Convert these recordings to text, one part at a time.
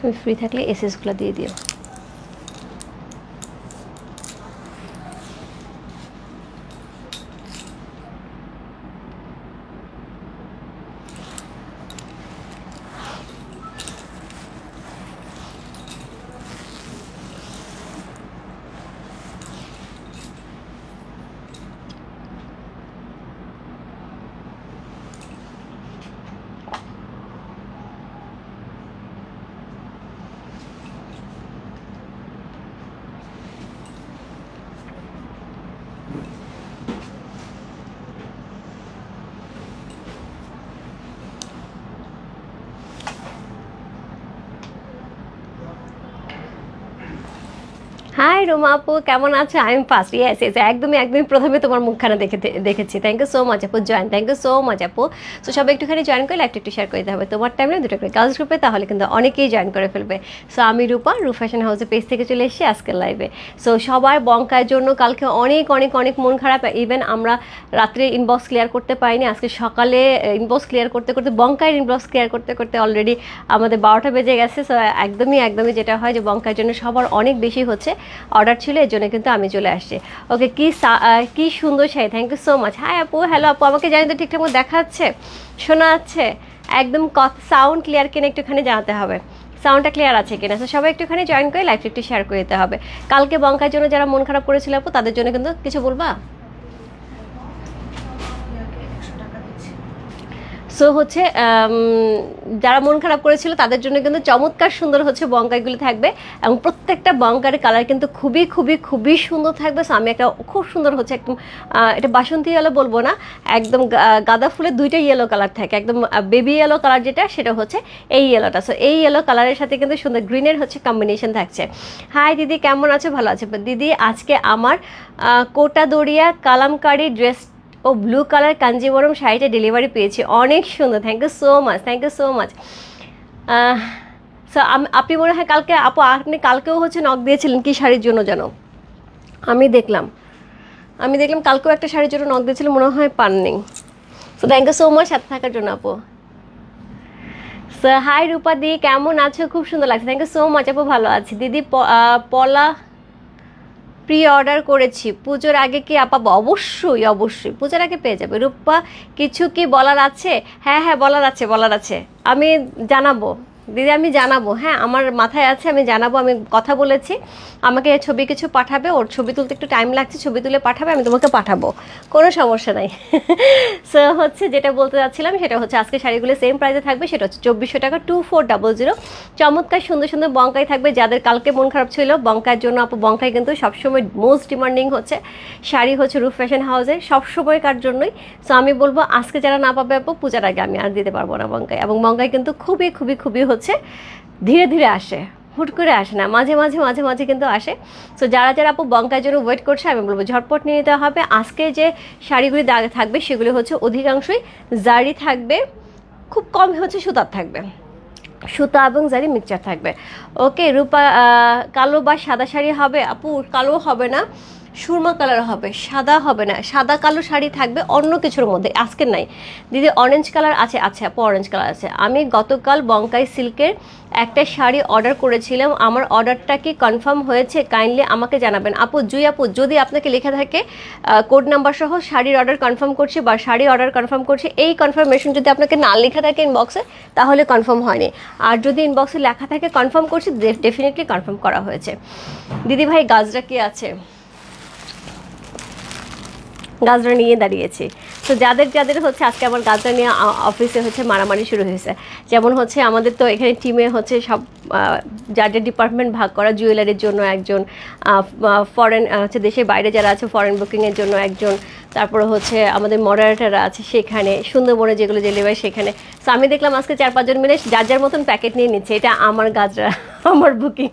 তুমি ফ্রি থাকলে এসএসগুলো দিয়ে দিও। হাই রোমা আপু, কেমন আছো? I am first, yes yes, একদমই প্রথমে তোমার মুখখানা দেখেছি। থ্যাংক ইউ সো মাচ আপু, join, thank you so much আপু। সো সবাই একটুখানি জয়েন করে লাইভটা একটু শেয়ার করে দিতে হবে তোমার টাইমে, দুটো করে গার্লস গ্রুপে, তাহলে কিন্তু অনেকেই জয়েন করে ফেলবে। সো আমি রূপা, রূপ ফ্যাশন হাউসের পেজ থেকে চলে এসেছি আজকের লাইভে। সো সবার বঙ্কার জন্য কালকে অনেক অনেক অনেক মন খারাপ, ইভেন আমরা রাত্রে ইনবক্স ক্লিয়ার করতে পারিনি, আজকে সকালে ইনবক্স ক্লিয়ার করতে করতে, বঙ্কায়ের ইনবক্স ক্লিয়ার করতে করতে অলরেডি আমাদের 12টা বেজে গেছে। সো একদমই যেটা হয় যে বঙ্কার জন্য সবার অনেক বেশি হচ্ছে অর্ডার ছিল, এর জন্য কিন্তু আমি চলে আসছি। ওকে, কি সুন্দর sari, thank you so much. Hi আপু, হ্যালো আপু, আমাকে জানি তো ঠিকঠাক মতো দেখা যাচ্ছে, শোনা যাচ্ছে? একদম সাউন্ড ক্লিয়ার কিনা একটুখানি জানাতে হবে, সাউন্ডটা ক্লিয়ার আছে কিনা। তো সবাই একটুখানি জয়েন করে লাইভটা একটু শেয়ার করে দিতে হবে। কালকে বঙ্কার জন্য যারা মন খারাপ করেছিল আপু, তাদের জন্য কিন্তু কিছু বলবা? সো হচ্ছে যারা মন খারাপ করেছিল তাদের জন্য কিন্তু চমৎকার সুন্দর হচ্ছে বঙ্কাইগুলি থাকবে, এবং প্রত্যেকটা বঙ্কারের কালার কিন্তু খুবই সুন্দর থাকবে। সো আমি একটা খুব সুন্দর হচ্ছে একদম, এটা বাসন্তী ইয়েলো বলবো না, একদম গাঁদা ফুলের দুইটা ইয়েলো কালার থাকে, একদম বেবি ইয়েলো কালার যেটা, সেটা হচ্ছে এই ইয়েলোটা। সো এই ইয়েলো কালারের সাথে কিন্তু সুন্দর গ্রিনের হচ্ছে কম্বিনেশন থাকছে। হাই দিদি, কেমন আছো? ভালো আছে দিদি। আজকে আমার কোটা দড়িয়া কালামকারি ড্রেস ও ব্লু কালার কাঞ্জিবরম শাড়িটা ডেলিভারি পেয়েছি, অনেক সুন্দর, thank you so much, thank you so much. So আপনি মনে হয় কালকে আপু, আপনি কালকেও হচ্ছে নক দিয়েছিলেন কি শাড়ির জন্য যেন, আমি দেখলাম কালকেও একটা শাড়ির জন্য নক দিয়েছিলেন, মনে হয় পাননি। So thank you so much সাথে থাকার জন্য আপু। সো হাই রূপা দি, কেমন আছো? খুব সুন্দর লাগছে, থ্যাংক ইউ সো মাচ আপু, ভালো আছি দিদি। পলা প্রি অর্ডার করেছি, পুজোর আগে কি আপা? অবশ্যই পুজোর আগে পেয়ে যাবে। রূপা, কিছু কি বলার আছে? হ্যাঁ বলার আছে, আমি জানাবো দিদি, আমি জানাবো, হ্যাঁ আমার মাথায় আছে, আমি জানাবো। আমি কথা বলেছি, আমাকে ছবি কিছু পাঠাবে, ওর ছবি তুলতে একটু টাইম লাগছে, ছবি তুলে পাঠাবে, আমি তোমাকে পাঠাবো, কোনো সমস্যা নাই। সো হচ্ছে যেটা বলতে যাচ্ছিলাম সেটা হচ্ছে আজকে শাড়িগুলো সেম প্রাইসে থাকবে, সেটা হচ্ছে 2400 টাকা, 2400। চমৎকার সুন্দর বঙ্কাই থাকবে। যাদের কালকে মন খারাপ ছিল বঙ্কার জন্য আপু, বঙ্কাই কিন্তু সবসময় মোস্ট ডিমান্ডিং হচ্ছে শাড়ি হচ্ছে রূপ ফ্যাশন হাউসে, সবসময়কার জন্যই। সো আমি বলবো আজকে যারা না পাবে আপু, পূজার আগে আমি আর দিতে পারবো না বঙ্কাই। এবং বঙ্কাই কিন্তু খুবই হচ্ছে ধীরে আসে, হুট করে আসে না, মাঝে কিন্তু আসে। সো যারা আপু বঙ্কার জন্য ওয়েট করছে, আমি বলবো ঝটপট নিয়ে নিতে হবে। আজকে যে শাড়িগুলি থাকবে সেগুলি হচ্ছে অধিকাংশই জারি থাকবে, খুব কম হচ্ছে সুতার থাকবে, সুতা এবং জারি মিক্সচার থাকবে। ওকে রূপা, কালো বা সাদা শাড়ি হবে আপু? কালো হবে না, সুরমা কালার হবে, সাদা হবে না। সাদা কালো শাড়ি থাকবে অন্য কিছুর মধ্যে, আজকে নাই দিদি। অরেঞ্জ কালার আছে? আচ্ছা আপু, অরেঞ্জ কালার আছে। আমি গতকাল বঙ্কাই সিল্কের একটা শাড়ি অর্ডার করেছিলাম, আমার অর্ডারটা কি কনফার্ম হয়েছে? কাইন্ডলি আমাকে জানাবেন আপু। জুই আপু, যদি আপনাকে লেখা থাকে কোড নাম্বার সহ শাড়ির অর্ডার কনফার্ম করছি বা শাড়ি অর্ডার কনফার্ম করছি, এই কনফার্মেশন যদি আপনাকে না লেখা থাকে ইনবক্সে, তাহলে কনফার্ম হয়নি। আর যদি ইনবক্সে লেখা থাকে কনফার্ম করছি, ডেফিনেটলি কনফার্ম করা হয়েছে। দিদি ভাই, গাজরা কি আছে? গাজরা নিয়ে দাঁড়িয়েছি। তো যাদের হচ্ছে আজকে আমার গাজরা নিয়ে অফিসে হচ্ছে মারামারি শুরু হয়েছে, যেমন হচ্ছে আমাদের তো এখানে টিমে হচ্ছে সব যাদের ডিপার্টমেন্ট ভাগ করা, জুয়েলারির জন্য একজন, ফরেন হচ্ছে দেশের বাইরে যারা আছে ফরেন বুকিংয়ের জন্য একজন, তারপরে হচ্ছে আমাদের মডারেটাররা আছে সেখানে, সুন্দরবনে যেগুলো ডেলিভারি সেখানে। সো আমি দেখলাম আজকে 4-5 জন মিলে যার মতন প্যাকেট নিয়ে নিচ্ছে, এটা আমার গাজরা, আমার বুকিং।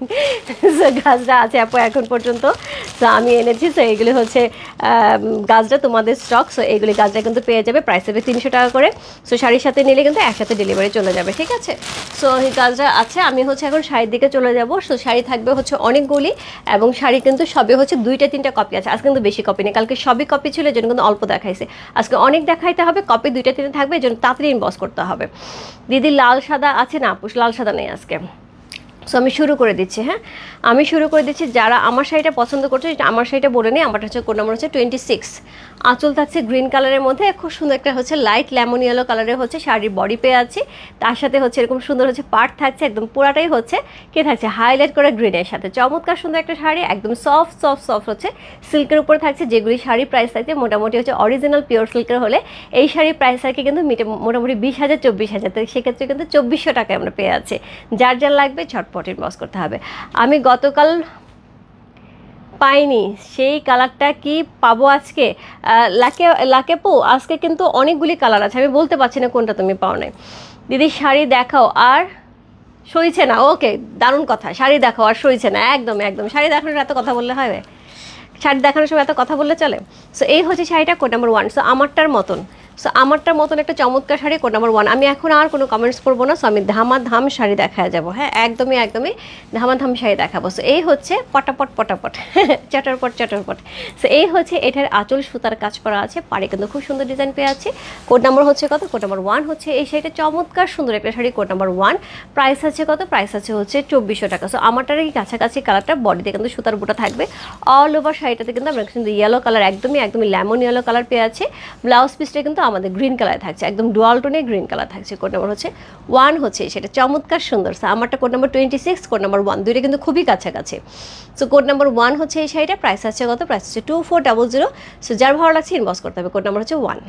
সো গাজরা আছে আপু এখন পর্যন্ত, সো আমি এনেছি। সো এগুলি হচ্ছে গাজরা তোমাদের স্টক। সো এইগুলি গাজরা কিন্তু পেয়ে যাবে, প্রাইস হবে 300 টাকা করে। সো শাড়ির সাথে নিলে কিন্তু একসাথে ডেলিভারি চলে যাবে, ঠিক আছে? সো এই গাজরা আছে। আমি হচ্ছে এখন শাড়ির দিকে চলে যাব। সো শাড়ি থাকবে হচ্ছে অনেকগুলি, এবং শাড়ি কিন্তু সবে হচ্ছে 2-3টা কপি আছে, আজকে কিন্তু বেশি কপি নেই, কালকে সবই কপি ছিল, এর জন্য কিন্তু অল্প দেখাইছে, আজকে অনেক দেখাইতে হবে, কপি 2-3 থাকবে, এর জন্য তাড়াতাড়ি ইনবক্স করতে হবে। দিদি লাল সাদা আছে? না আপু, লাল সাদা নেই আজকে, সো আমি শুরু করে দিচ্ছি। হ্যাঁ, আমি শুরু করে দিচ্ছি। যারা আমার শাড়িটা পছন্দ করছে আমার শাড়িটা বলে নিই। আমারটা হচ্ছে কোড নাম্বার হচ্ছে 26। আঁচল থাকছে গ্রিন কালারের মধ্যে, খুব সুন্দর একটা হচ্ছে লাইট লেমন ইয়েলো কালারের হচ্ছে শাড়ির বডি পেয়ে আছি। তার সাথে হচ্ছে এরকম সুন্দর হচ্ছে পার্ট থাকছে, একদম পুরাটাই হচ্ছে কে থাকছে হাইলাইট করে গ্রিনের সাথে। চমৎকার সুন্দর একটা শাড়ি, একদম সফট সফট সফট হচ্ছে সিল্কের উপরে থাকছে, যেগুলি শাড়ির প্রাইস থাকছে মোটামুটি হচ্ছে অরিজিনাল পিওর সিল্কের হলে এই শাড়ির প্রাইস থাকে কিন্তু মোটামুটি 20,000 24,000, তো সেক্ষেত্রে কিন্তু 2400 টাকায় আমরা পেয়ে আছি। যার যার লাগবে ঝটপট ইনবক্স করতে হবে। আমি গতকাল পাইনি, সেই কালারটা কি পাবো আজকে? লাকেপু আজকে কিন্তু অনেকগুলি কালার আছে, আমি বলতে পারছি না কোনটা তুমি পাও নাই। দিদি শাড়ি দেখাও আর সইছে না। ওকে, দারুণ কথা, শাড়ি দেখাও আর সইছে না। একদম একদম, শাড়ি দেখানোর এত কথা বললে হবে? শাড়ি দেখানোর সময় এত কথা বললে চলে? সো এই হচ্ছে শাড়িটা কোড নাম্বার 1। সো আমারটার মতন একটা চমৎকার শাড়ি কোড নাম্বার 1। আমি এখন আর কোনো কমেন্টস করবো না। সো আমি ধামাধাম শাড়ি দেখা যাবো। হ্যাঁ, একদমই ধামাধাম শাড়ি দেখাবো। সো এই হচ্ছে পটাপট চটরপট। সো এই হচ্ছে এটার আঁচল সুতার কাজ করা আছে, পাড়ে কিন্তু খুব সুন্দর ডিজাইন পেয়ে আছে। কোড নাম্বার হচ্ছে কত? কোড নাম্বার 1 হচ্ছে এই শাড়িটা, চমৎকার সুন্দর একটা শাড়ি কোড নাম্বার 1। প্রাইস আছে কত? প্রাইস আছে হচ্ছে 2400 টাকা। সো আমারটার এই কাছাকাছি কালারটা, বডিতে কিন্তু সুতার বুটা থাকবে। অল ওভার শাড়িটাতে কিন্তু আমরা কিন্তু ইয়েলো কালার, একদমই লেমন ইয়েলো কালার পেয়ে আছে। ব্লাউজ পিসটা কিন্তু আমাদের গ্রিন কালার থাকছে, একদম ডুয়াল টোনে গ্রিন কালার থাকছে। কোড নাম্বার হচ্ছে 1 হচ্ছে সেটা, চমৎকার সুন্দর। সো আমারটা কোড নাম্বার 26, কোড নাম্বার 1, দুইটা কিন্তু খুবই কাছাকাছি। সো কোড নাম্বার 1 হচ্ছে এই শাড়িটা, প্রাইস আছে কত? প্রাইস হচ্ছে 2400। সো যার ভালো লাগছে ইনবক্স করতে হবে। কোড নাম্বার হচ্ছে 1।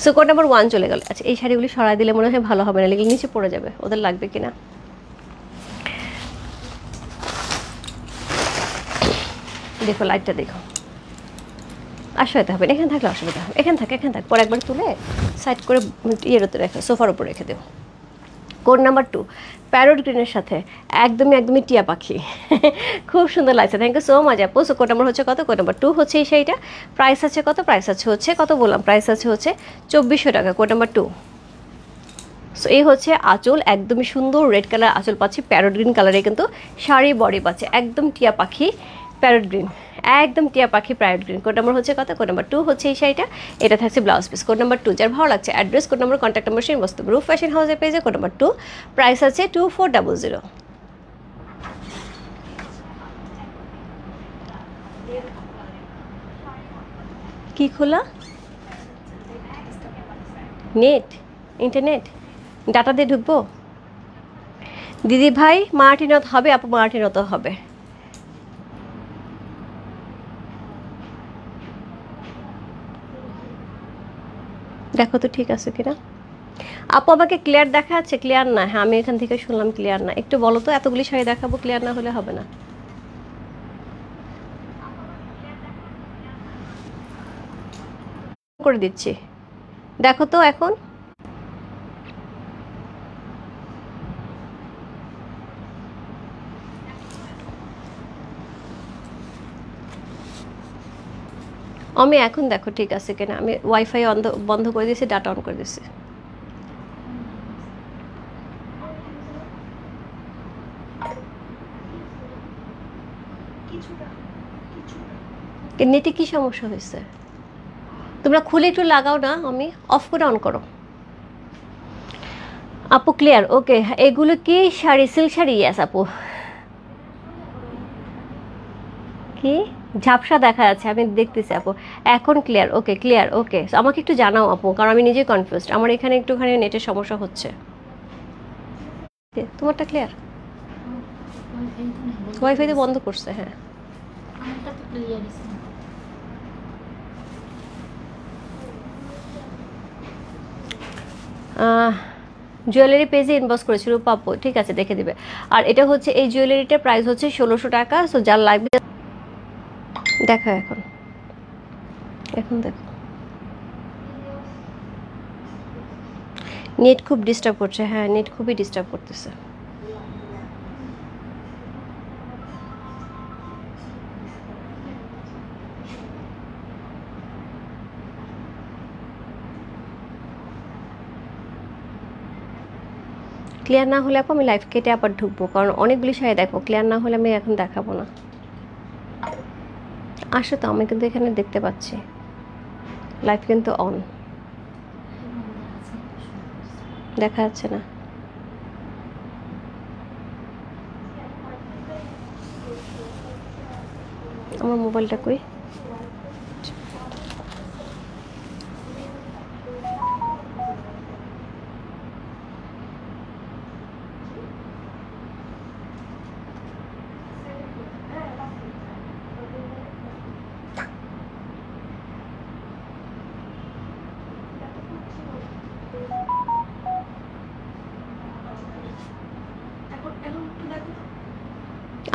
সো কোড নাম্বার 1 চলে গেল। আচ্ছা, এই শাড়িগুলি সরাই দিলে মনে হয় ভালো হবে না, লেগে নিচে পড়ে যাবে, ওদের লাগবে কিনা। দেখো লাইটটা দেখো, আসতে হবে, এখানে থাকলে অসুবিধা হবে। এখানে থাক, পরে একবার তুলে সাইড করে ইয়ের উপরে রেখে, সোফার উপরে রেখে দেবো। কোড নাম্বার 2, প্যারোট গ্রিনের সাথে একদমই টিয়া পাখি। খুব সুন্দর লাগছে, থ্যাংক ইউ সো মাচ আপু। সো কোড নাম্বার হচ্ছে কত? কোড নাম্বার 2 হচ্ছে এই শাড়িটা, প্রাইস আছে কত? প্রাইস আছে হচ্ছে কত বললাম? প্রাইস আছে হচ্ছে 2400 টাকা। Code number 2। সো এই হচ্ছে আঁচল, একদমই সুন্দর রেড কালার আঁচল পাচ্ছি, প্যারোট গ্রিন কালারে কিন্তু শাড়ি বডি পাচ্ছে, একদম টিয়া পাখি প্যারোট গ্রিন, একদম টিয়া পাখি প্যারোট গ্রিন। কোড নাম্বার হচ্ছে কত? কোড নাম্বার 2 হচ্ছে এই শাড়িটা, এটা থাকছে ব্লাউজ পিস। কোড নাম্বার 2, যার ভালো লাগছে address, code number, contact number, সেই বস্তু রূপ ফ্যাশন হাউসের পেজে। কোড নাম্বার 2, প্রাইস আছে 2400। কি খোলা? নেট, ইন্টারনেট, ডাটা দিয়ে ঢুকবো? দিদি ভাই মার্টিনত হবে, আপু মার্টিনত হবে। দেখো তো ঠিক আছে কিনা। আপু আমাকে ক্লিয়ার দেখা যাচ্ছে? ক্লিয়ার না? হ্যাঁ, আমি এখান থেকে শুনলাম ক্লিয়ার না। একটু বলো তো, এতগুলি শাড়ি দেখাবো, ক্লিয়ার না হলে হবে না। করে দিচ্ছি, দেখো তো এখন। আমি এখন দেখো ঠিক আছে কিনা। আমি ওয়াইফাই বন্ধ করে দিয়েছি, ডাটা অন করে দিয়েছি। নেটে কি সমস্যা হয়েছে? তোমরা খুলে একটু লাগাও না, আমি অফ করে অন করো। আপু ক্লিয়ার? ওকে, এগুলো কি শাড়ি? সিল্ক শাড়ি? ইয়াস আপু। কি ঝাপসা দেখা যাচ্ছে? আমি দেখতেছি আপু, এখন ক্লিয়ার? ওকে ক্লিয়ার, ওকে। আমাকে একটু জানাও আপু, কারণ আমি নিজেই কনফিউজড, আমার এখানে একটুখানি নেটের সমস্যা হচ্ছে। তোমারটা ক্লিয়ার? ওয়াইফাই তো বন্ধ করছে। হ্যাঁ, জুয়েলারি পেজে ইনবক্স করেছিল পাপু, ঠিক আছে দেখে দিবে। আর এটা হচ্ছে এই জুয়েলারিটার প্রাইস হচ্ছে 1600 টাকা। সো যার লাগবে দেখো, এখন দেখো। নেট খুব ডিস্টার্ব করছে। হ্যাঁ, নেট খুবই ডিস্টার্ব করতেছে। ক্লিয়ার না হলে আপু আমি লাইভ কেটে আবার ঢুকবো, কারণ অনেকগুলি শাড়ি দেখো, ক্লিয়ার না হলে আমি এখন দেখাবো না। আসো তো, আমি কিন্তু এখানে দেখতে পাচ্ছি লাইভ কিন্তু অন, দেখা যাচ্ছে না। আমার মোবাইলটা কই?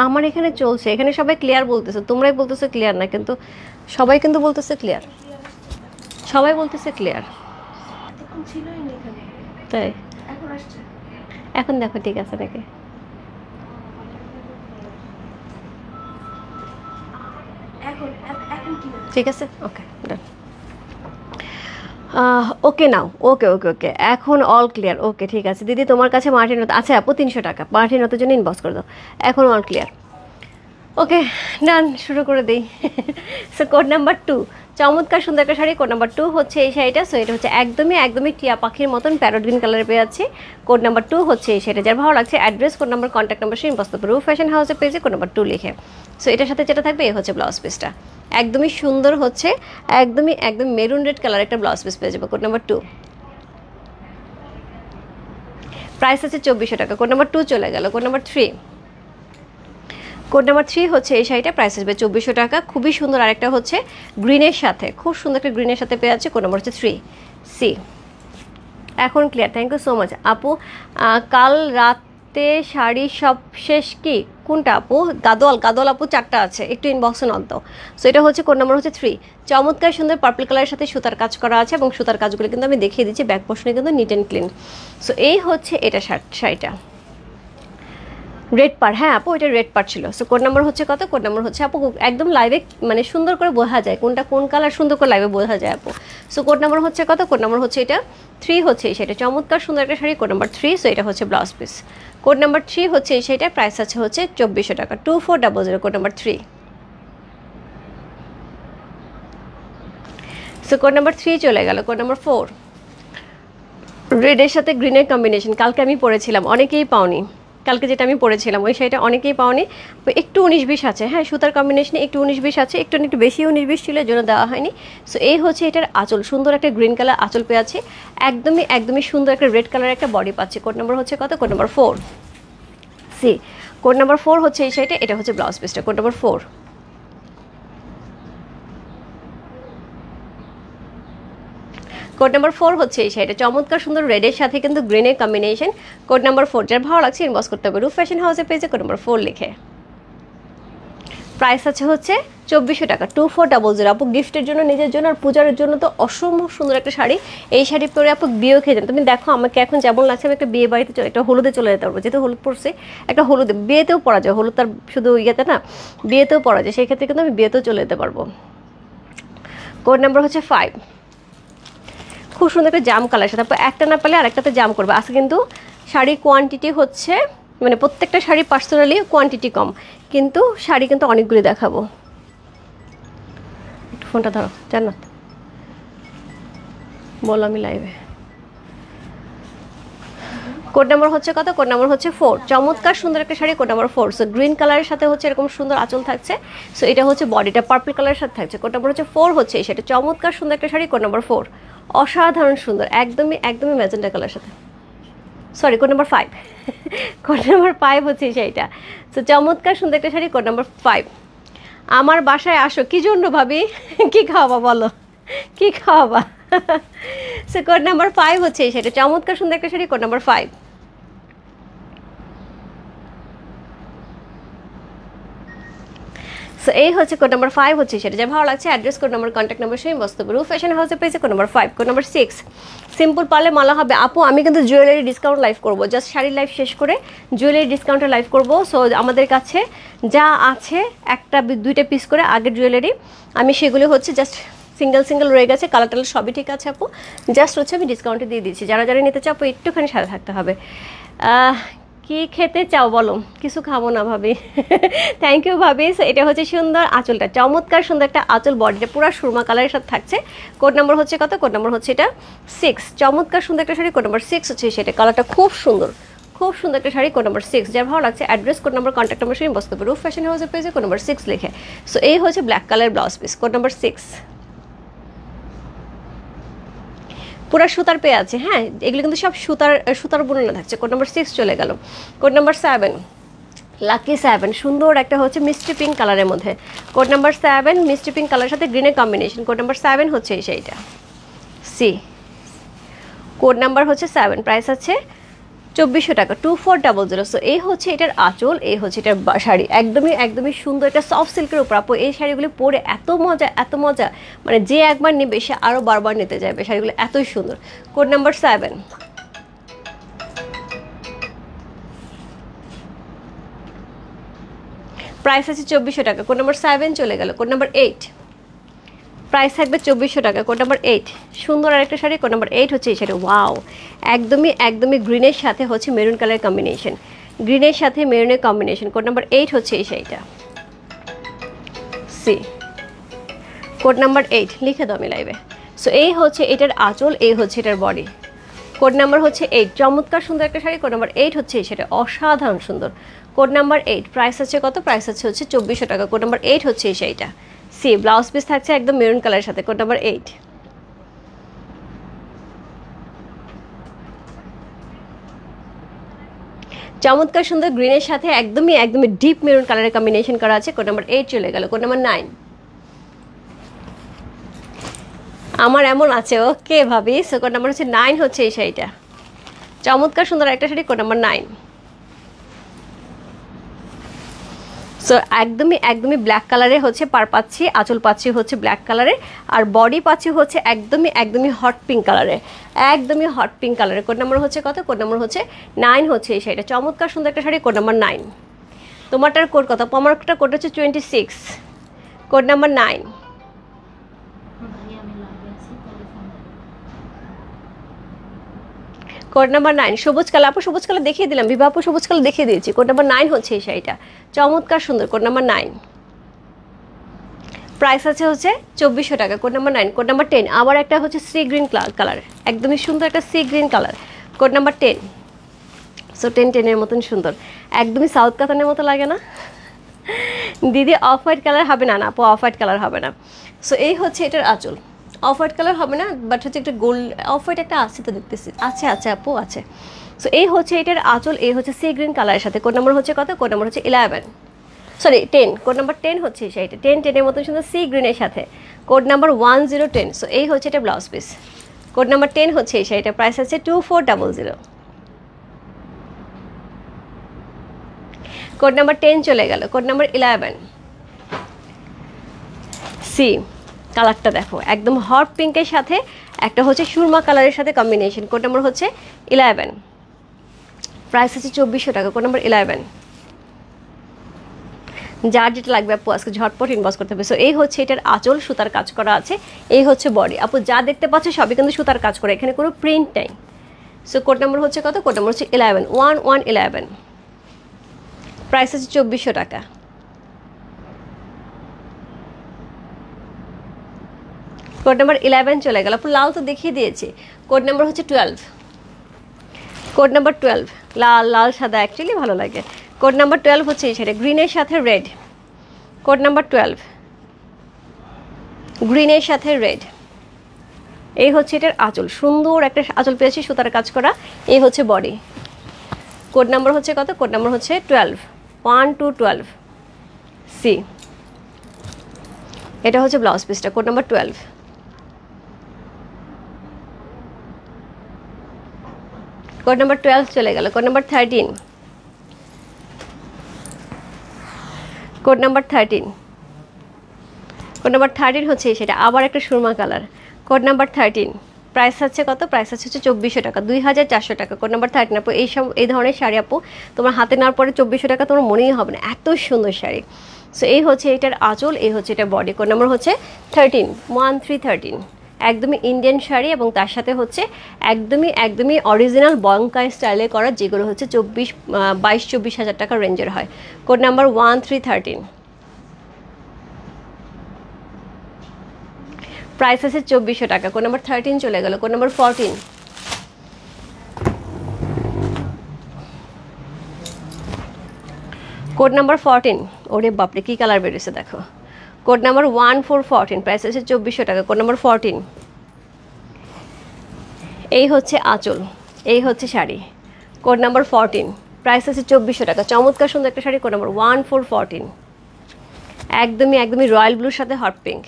আমার এখানে চলছে, এখানে সবাই ক্লিয়ার বলতেছে, তোমরাই বলতেছো ক্লিয়ার না, কিন্তু সবাই কিন্তু বলতেছে ক্লিয়ার, সবাই বলতেছে ক্লিয়ার। তাই এখন দেখো ঠিক আছে নাকি? ঠিক আছে, ওকে ডান। ওকে নাও, ওকে ওকে ওকে, এখন অল ক্লিয়ার। ওকে ঠিক আছে দিদি, তোমার কাছে মার্টিন হতো, আচ্ছা আপু 300 টাকা মার্টিন হতের জন্য ইনবক্স করে দাও। এখন অল ক্লিয়ার, ওকে ডান, শুরু করে দিই। সো কোড নাম্বার 2, চমৎকার সুন্দর একটা শাড়ি। কোড নাম্বার 2 হচ্ছে এই শাড়িটা। সো এটা হচ্ছে একদমই একদমই টিয়া পাখির মতন প্যারট গ্রিন কালারে পেয়ে যাচ্ছি। কোড নাম্বার 2 হচ্ছে এই শাড়িটা। যার ভালো লাগছে address, code number, contact number সে ইনবক্স করতে পারো ফ্যাশন হাউসে পেজে কোড নাম্বার 2 লিখে। সো এটার সাথে যেটা থাকবে, এ হচ্ছে ব্লাউজ পিসটা, একদমই সুন্দর হচ্ছে, একদমই একদম মেরুন রেড কালার একটা ব্লাউজ পিস পেয়ে যাবে। কোড নাম্বার 2, প্রাইস আছে 2400 টাকা। কোড নাম্বার 2 চলে গেল। কোড নাম্বার 3, কোড নাম্বার 3 হচ্ছে এই শাড়িটা, প্রাইস আসবে 2400 টাকা। খুবই সুন্দর, আরেকটা হচ্ছে গ্রিনের সাথে, খুব সুন্দর একটা গ্রিনের সাথে পেয়ে যাচ্ছে। কোড নাম্বার হচ্ছে 3 সি। এখন clear, thank you so much আপু। কাল রাতে শাড়ি সব শেষ কি কোনটা আপু? গাদোয়াল, গাদোয়াল আপু 4টা আছে, একটু ইনবক্সে নক দাও। সো এটা হচ্ছে কোড নাম্বার হচ্ছে 3। চমৎকার সুন্দর পার্পল কালারের সাথে সুতার কাজ করা আছে, এবং সুতার কাজগুলো কিন্তু আমি দেখিয়ে দিচ্ছি, ব্যাক পোর্শনে কিন্তু নিট অ্যান্ড ক্লিন। সো এই হচ্ছে এটা শাড়িটা, রেড পার, হ্যাঁ আপু এটা রেড পার ছিল। সো কোড নাম্বার হচ্ছে কত? কোড নাম্বার হচ্ছে আপু একদম লাইভে মানে সুন্দর করে বোঝা যায় কোনটা কোন কালার, সুন্দর করে লাইভে বোঝা যায় আপু। সো কোড নাম্বার হচ্ছে কত? কোড নাম্বার হচ্ছে এটা 3 হচ্ছে এই শাড়িটা, চমৎকার সুন্দর একটা শাড়ি। কোড নাম্বার 3, সো এটা হচ্ছে ব্লাউজ পিস। কোড নাম্বার 3 হচ্ছে এই শাড়িটা, প্রাইস আছে হচ্ছে 2400 টাকা। 2400, code number 3। So code number 3 চলে গেল। কোড নাম্বার 4, রেডের সাথে গ্রিনের কম্বিনেশন, কালকে আমি পরেছিলাম, অনেকেই পাওনি। কালকে যেটা আমি পরেছিলাম ওই শাড়িটা অনেকেই পাওনি, একটু 19-20 আছে, হ্যাঁ সুতার কম্বিনেশনে একটু 19-20 আছে, একটু একটু বেশি 19-20 ছিল, এর জন্য দেওয়া হয়নি। সো এই হচ্ছে এটার আঁচল, সুন্দর একটা গ্রিন কালার আঁচল পেয়ে আছে, একদমই একদমই সুন্দর একটা রেড কালার একটা বডি পাচ্ছে। কোড নাম্বার হচ্ছে কত? Code number 4 C. Code number 4 হচ্ছে এই শাড়িটা, এটা হচ্ছে ব্লাউজ পিসটা। কোড নাম্বার 4, কোড নাম্বার 4 হচ্ছে এই শাড়িটা, চমৎকার সুন্দর রেডের সাথে কিন্তু গ্রিনের কম্বিনেশন। কোড নাম্বার 4, যার ভালো লাগছে ইনবক্স করতে হবে রূপ ফ্যাশন হাউসের পেজে কোড নাম্বার 4 লিখে। প্রাইস আছে হচ্ছে 2400 টাকা। 2400 আপু গিফটের জন্য, নিজের জন্য আর পূজার জন্য তো অসম্ভব সুন্দর একটা শাড়ি। এই শাড়ি পরে আপু বিয়েও খেয়ে যান। তুমি দেখো আমাকে এখন যেমন লাগছে, আমি একটা বিয়ে বাড়িতে একটা হলুদে চলে যেতে পারবো, যেহেতু হলুদ পরছে, একটা হলুদে বিয়েতেও পরা যায়, হলুদ তার শুধু ইয়েতে না, বিয়েতেও পরা যায়, সেই ক্ষেত্রে কিন্তু আমি বিয়েতেও চলে যেতে পারবো। কোড নাম্বার হচ্ছে 5, খুব সুন্দর একটা জাম কালার সাথে, আপু একটা না পেলে আরেকটাতে জাম করবে। আজকে কিন্তু শাড়ির কোয়ান্টিটি হচ্ছে মানে প্রত্যেকটা শাড়ি পার্সোনালি কোয়ান্টিটি কম, কিন্তু শাড়ি কিন্তু অনেকগুলি দেখাবো। একটু ফোনটা ধরো জান্নাত, বলো আমি লাইভে। কোড নাম্বার হচ্ছে কত? কোড নাম্বার হচ্ছে 4, চমৎকার সুন্দর একটা sari. Code number 4, so green কালারের সাথে হচ্ছে এরকম সুন্দর আঁচল থাকছে। সো এটা হচ্ছে বডিটা পার্পল কালারের সাথে থাকছে। কোড নাম্বার হচ্ছে 4 হচ্ছে এই শাড়িটা, চমৎকার সুন্দর একটা শাড়ি। কোড নাম্বার 4 অসাধারণ সুন্দর, একদমই একদমই ম্যাজেন্টা কালার সাথে, sorry code number 5। Code number 5 হচ্ছে এই শাড়িটা, সো চমৎকার সুন্দর একটা শাড়ি। কোড নাম্বার 5, আমার বাসায় আসো। কি জন্য ভাবি? কি খাওয়াবা বলো, কি খাওয়াবা? সো কোড নাম্বার 5 হচ্ছে এই শাড়িটা, চমৎকার সুন্দর একটা শাড়ি। কোড নাম্বার 5, সো এই হচ্ছে কোড নাম্বার 5 হচ্ছে সেটা। যা ভালো লাগছে address, code number, contact number সেই বস্তু রূপ ফ্যাশন হাউসে পেয়েছে। Code number 5। Code number 6, simple পারলে মালা হবে। আপু আমি কিন্তু জুয়েলারি ডিসকাউন্ট লাইভ করবো, জাস্ট শাড়ির লাইভ শেষ করে জুয়েলারি ডিসকাউন্টের লাইভ করবো। সো আমাদের কাছে যা আছে একটা 2টা পিস করে আগের জুয়েলারি, আমি সেগুলো হচ্ছে জাস্ট সিঙ্গেল সিঙ্গেল রয়ে গেছে, কালার টালার সবই ঠিক আছে আপু, জাস্ট হচ্ছে আমি ডিসকাউন্টে দিয়ে দিচ্ছি। যারা যারা নিতে চাও আপু একটুখানি সাথে থাকতে হবে। কি খেতে চাও বলো? কিছু খাবো না ভাবি। থ্যাংক ইউ ভাবি। এটা হচ্ছে সুন্দর আঁচলটা, চমৎকার সুন্দর একটা আঁচল, বডিটা পুরো সুরমা কালারের সাথে থাকছে। কোড নাম্বার হচ্ছে কত? কোড নাম্বার হচ্ছে এটা 6, চমৎকার সুন্দর একটা শাড়ি। কোড নাম্বার 6 হচ্ছে সেটা, কালারটা খুব সুন্দর, খুব সুন্দর একটা শাড়ি, কোড নাম্বার 6। যার ভালো লাগছে address, code number, contact number শুনে বসতে পারবে রূপ ফ্যাশন হাউসের পেজে কোড নাম্বার 6 লিখে। সো এই হচ্ছে black colour blouse piece, code number 6। পুরা সুতার পেয়ে আছে, হ্যাঁ এগুলো কিন্তু সব সুতার বুননা থাকছে। কোড নাম্বার 6 চলে গেল। কোড নাম্বার 7, লাকি 7, সুন্দর একটা হচ্ছে মিষ্টি পিঙ্ক কালারের মধ্যে। কোড নাম্বার 7 মিষ্টি পিঙ্ক কালারের সাথে গ্রিনের কম্বিনেশন। কোড নাম্বার 7 হচ্ছে এই শাড়িটা, সি কোড নাম্বার হচ্ছে 7, প্রাইস আছে 2400 টাকা, 2400। সো এই হচ্ছে এটার আঁচল, এই হচ্ছে এটার শাড়ি, একদমই সুন্দর একটা সফট সিল্কের উপর। আপু এই শাড়িগুলো পরে এত মজা, মানে যে একবার নেবে সে আরও বারবার নিতে যাবে, শাড়িগুলো এতই সুন্দর। কোড নাম্বার 7, প্রাইস আছে 2400 টাকা। কোড নাম্বার 7 চলে গেল। কোড নাম্বার 8, প্রাইস থাকবে 2400 টাকা। কোড নাম্বার 8, সুন্দর আরেকটা শাড়ি, কোড নাম্বার 8 হচ্ছে এই শাড়ি। ওয়াও, একদমই গ্রিনের সাথে হচ্ছে মেরুন কালারের কম্বিনেশন, গ্রিনের সাথে মেরুনের কম্বিনেশন। কোড নাম্বার 8 হচ্ছে এই শাড়িটা, সি কোড নাম্বার 8 লিখে দাও মিলাইবে। সো এই হচ্ছে এটার আঁচল, এই হচ্ছে এটার বডি। কোড নাম্বার হচ্ছে 8, চমৎকার সুন্দর একটা শাড়ি। কোড নাম্বার 8 হচ্ছে এই শাড়ি, অসাধারণ সুন্দর। কোড নাম্বার 8, প্রাইস আছে কত? প্রাইস আছে হচ্ছে 2400 টাকা। কোড নাম্বার 8 হচ্ছে এই শাড়িটা, সি ব্লাউজ পিস থাকছে একদম মেরুন কালারের সাথে। কোড নাম্বার 8, চমৎকার সুন্দর গ্রিনের সাথে একদমই ডিপ মেরুন কালারের কম্বিনেশন করা আছে। কোড নাম্বার 8 চলে গেল। কোড নাম্বার 9, আমার এমন আছে, ওকে ভাবি। সো কোড নাম্বার হচ্ছে 9 হচ্ছে এই শাড়িটা, চমৎকার সুন্দর একটা শাড়ি। কোড নাম্বার 9, সো একদমই ব্ল্যাক কালারে হচ্ছে পার পাচ্ছি, আঁচল পাচ্ছি হচ্ছে ব্ল্যাক কালারে, আর বডি পাচ্ছি হচ্ছে একদমই হট পিঙ্ক কালারে, একদমই হট পিঙ্ক কালারে। কোড নাম্বার হচ্ছে কত? কোড নাম্বার হচ্ছে 9 হচ্ছে এই শাড়িটা, চমৎকার সুন্দর একটা শাড়ি। কোড নাম্বার 9, তোমারটার কোড কত? আমারটার কোড হচ্ছে 26। কোড নাম্বার 9, কোড নাম্বার 9 সবুজ কালার। আপু সবুজ কালার দেখিয়ে দিলাম, বিভা আপু সবুজ কালার দেখিয়ে দিয়েছি। কোড নাম্বার 9 হচ্ছে এই শাড়িটা, চমৎকার সুন্দর। কোড নাম্বার 9, প্রাইস আছে হচ্ছে 2400 টাকা। Code number 9। কোড নাম্বার 10, আবার একটা হচ্ছে সি গ্রিন কালার, একদমই সুন্দর একটা sea green colour. Code number 10, so 10 মতন সুন্দর, একদমই সাউথ কাতানের মতো লাগে না দিদি? অফ হোয়াইট কালার হবে না? না আপু, অফ হোয়াইট কালার হবে না। সো এই হচ্ছে এটার আঁচল, অফ হোয়াইট কালার হবে না, বাট হচ্ছে একটা গোল্ড অফ হোয়াইট একটা আছে তো দেখতেছি, আছে আপু আছে। সো এই হচ্ছে এটার আঁচল, এই হচ্ছে সি গ্রিন কালারের সাথে। কোড নাম্বার হচ্ছে কত? কোড নাম্বার হচ্ছে 10। কোড নাম্বার 10 হচ্ছে সেইটা, 10 মতো সুন্দর সি গ্রিনের সাথে। Code number 1010। সো এই হচ্ছে এটা ব্লাউজ পিস। কোড নাম্বার 10 হচ্ছে এই শাড়িটা, প্রাইস আছে 2400। কোড নাম্বার 10 চলে গেল। কোড নাম্বার 11, সি কালারটা দেখো, একদম হট পিঙ্কের সাথে একটা হচ্ছে সুরমা কালারের সাথে কম্বিনেশন। কোড নাম্বার হচ্ছে 11, প্রাইস আছে 2400 টাকা। কোড নাম্বার 11, যার যেটা লাগবে আপু আজকে ঝটপট ইনবক্স করতে হবে। সো এই হচ্ছে এটার আঁচল, সুতার কাজ করা আছে, এই হচ্ছে বডি। আপু যা দেখতে পাচ্ছে সবই কিন্তু সুতার কাজ করা, এখানে কোনো প্রিন্ট নেই। সো কোড নাম্বার হচ্ছে কত? কোড নাম্বার হচ্ছে 11, প্রাইস আছে 2400 টাকা। কোড নাম্বার 11 চলে গেল। আপু লাল তো দেখিয়ে দিয়েছি। কোড নাম্বার হচ্ছে 12, কোড নাম্বার 12, লাল সাদা অ্যাকচুয়ালি ভালো লাগে। কোড নাম্বার 12 হচ্ছে এই শাড়ি, গ্রিনের সাথে রেড। কোড নাম্বার 12, গ্রিনের সাথে রেড। এই হচ্ছে এটার আঁচল, সুন্দর একটা আঁচল পেয়েছি সুতার কাজ করা, এই হচ্ছে বডি। কোড নাম্বার হচ্ছে কত? কোড নাম্বার হচ্ছে 12, 12, সি এটা হচ্ছে ব্লাউজ পিসটা। কোড নাম্বার 12, কোড নাম্বার 12 চলে গেল। Code number 13, code number 13, code number 13 হচ্ছে সেটা, আবার একটা Surma colour. Code number 13, price আছে কত? প্রাইস আছে হচ্ছে 2400 টাকা, 2400 টাকা। কোড নাম্বার 13 আপু, এই ধরনের শাড়ি আপু তোমার হাতে নেওয়ার পরে 2400 টাকা তোমার মনেই হবে না, এত সুন্দর শাড়ি। সো এই হচ্ছে এটার আঁচল, এই হচ্ছে এটা বডি। কোড নাম্বার হচ্ছে 13, একদমই ইন্ডিয়ান শাড়ি, এবং তার সাথে হচ্ছে একদমই অরিজিনাল বঙ্কাই স্টাইলে করা, যেগুলো হচ্ছে 22-24 হাজার টাকা রেঞ্জের হয়। কোড নাম্বার 13, প্রাইস আছে 2400 টাকা। কোড নাম্বার 13 চলে গেল। কোড নাম্বার 14, কোড নাম্বার 14, ওরে বাপরে কী কালার বেরিয়েছে দেখো। কোড নাম্বার 1414, প্রাইস আছে 2400 টাকা। Code number 14। এই হচ্ছে আঁচল, এই হচ্ছে শাড়ি। কোড নাম্বার 14, প্রাইস আছে 2400 টাকা। চমৎকার সুন্দর একটা শাড়ি। কোড নাম্বার 1414, একদমই রয়্যাল ব্লুর সাথে hot pink.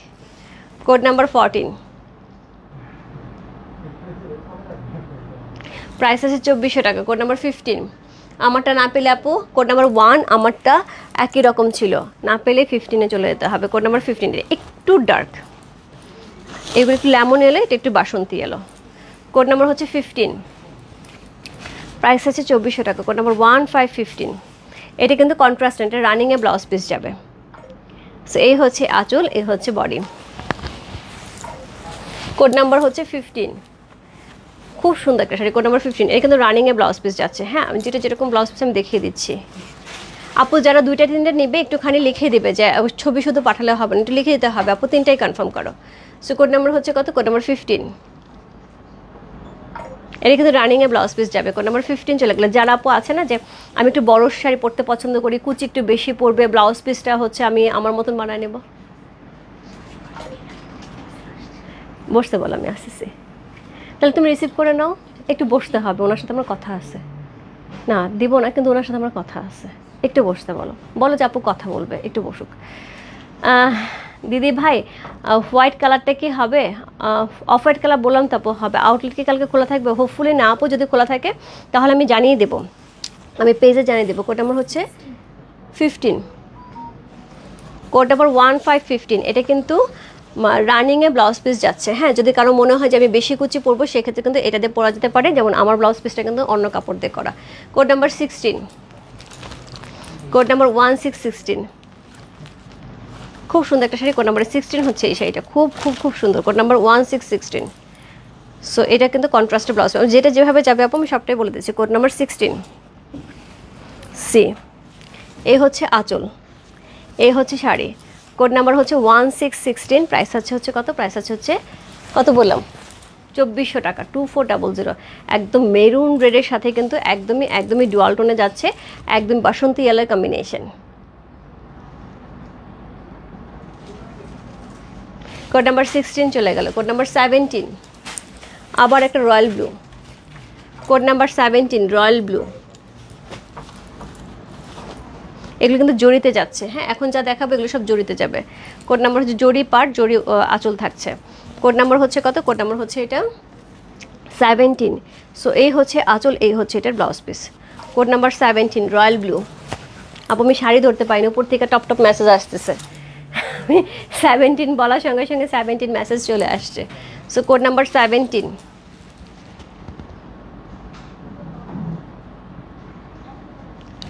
Code number 14, price আছে 2400 টাকা। কোড নাম্বার 15, আমারটা না পেলে আপু কোড নাম্বার 1 আমারটা একই রকম ছিল, না পেলে 15-এ চলে যেতে হবে। কোড নাম্বার 15 একটু ডার্ক, এগুলো একটু লেমন এলো, এটা একটু বাসন্তী এলো। কোড নাম্বার হচ্ছে 15, প্রাইস আছে 2400 টাকা। কোড নাম্বার 1515, এটা কিন্তু কন্ট্রাস্ট, এটা রানিংয়ে ব্লাউজ পিস যাবে। সো এই হচ্ছে আঁচল, এই হচ্ছে বডি। কোড নাম্বার হচ্ছে 15, খুব সুন্দর একটা শাড়ি। কোড নাম্বার 15, এটা কিন্তু রানিংয়ে ব্লাউজ পিস যাচ্ছে। হ্যাঁ, আমি যেরকম ব্লাউজ পিস আমি দেখিয়ে দিচ্ছি। আপু যারা 2টা 3টা নেবে একটুখানি লিখে দেবে, যে ছবি শুধু পাঠালে হবে না, একটু লিখে দিতে হবে। আপু 3টাই কনফার্ম করো। সো কোড নাম্বার হচ্ছে কত? কোড নাম্বার 15, এটা কিন্তু রানিংয়ে ব্লাউজ পিস যাবে। কোড নাম্বার 15 চলে গেলে। যারা আপু আছে না যে আমি একটু বড় শাড়ি পরতে পছন্দ করি, কুচি একটু বেশি পরবে, ব্লাউজ পিসটা হচ্ছে আমি আমার মতন বানায় নেব, বসতে বলো, আমি আসতেছি। তাহলে তুমি রিসিভ করে নাও, একটু বসতে হবে, ওনার সাথে আমার কথা আছে। না দিব না, কিন্তু ওনার সাথে আমার কথা আছে, একটু বসতে বলো, বলো যে আপু কথা বলবে, একটু বসুক। দিদি ভাই হোয়াইট কালারটা কি হবে? অফ হোয়াইট কালার বললাম তো আপু হবে। আউটলেট কি কালকে খোলা থাকবে? হোপফুলি না আপু, যদি খোলা থাকে তাহলে আমি জানিয়ে দেবো, আমি পেজে জানিয়ে দেবো। কোড নাম্বার হচ্ছে 15, কোড নাম্বার 1515, এটা কিন্তু রানিংয়ে ব্লাউজ পিস যাচ্ছে। হ্যাঁ, যদি কারো মনে হয় যে আমি বেশি কুচি পরবো, সেক্ষেত্রে কিন্তু এটা দিয়ে পরা যেতে পারে, যেমন আমার ব্লাউজ পিসটা কিন্তু অন্য কাপড় দিয়ে করা। কোড নাম্বার 16, কোড নাম্বার 1616, খুব সুন্দর একটা শাড়ি। কোড নাম্বার 16 হচ্ছে এই শাড়িটা, খুব খুব খুব সুন্দর। Code number 1616। সো এটা কিন্তু কন্ট্রাস্টের ব্লাউজ, যেটা যেভাবে যাবে আপু আমি সবটাই বলে দিচ্ছি। কোড নাম্বার 16 সি, এই হচ্ছে আঁচল, এই হচ্ছে শাড়ি। কোড নাম্বার হচ্ছে 1616, প্রাইস হচ্ছে কত? প্রাইস হচ্ছে কত বললাম? 2400 টাকা। 2400, একদম মেরুন রেডের সাথে কিন্তু একদমই ডুয়াল টোনে যাচ্ছে, একদম বাসন্তী ইয়েলোর কম্বিনেশন। কোড নাম্বার 16 চলে গেল। কোড নাম্বার 17, আবার একটা royal blue. Code number 17 royal blue, এগুলো কিন্তু জড়িতে যাচ্ছে। হ্যাঁ, এখন যা দেখাবো এগুলো সব জড়িতে যাবে। কোড নাম্বার হচ্ছে জড়ি পার, জড়ি আঁচল থাকছে। কোড নাম্বার হচ্ছে কত? কোড নাম্বার হচ্ছে এটা 17। সো এই হচ্ছে আঁচল, এই হচ্ছে এটার blouse piece. Code number 17 royal blue. আপু আমি শাড়ি ধরতে পারিনি, উপর থেকে টপ টপ মেসেজ আসতেছে, আমি 17 বলার সঙ্গে সঙ্গে 17 মেসেজ চলে আসছে। সো কোড নাম্বার 17,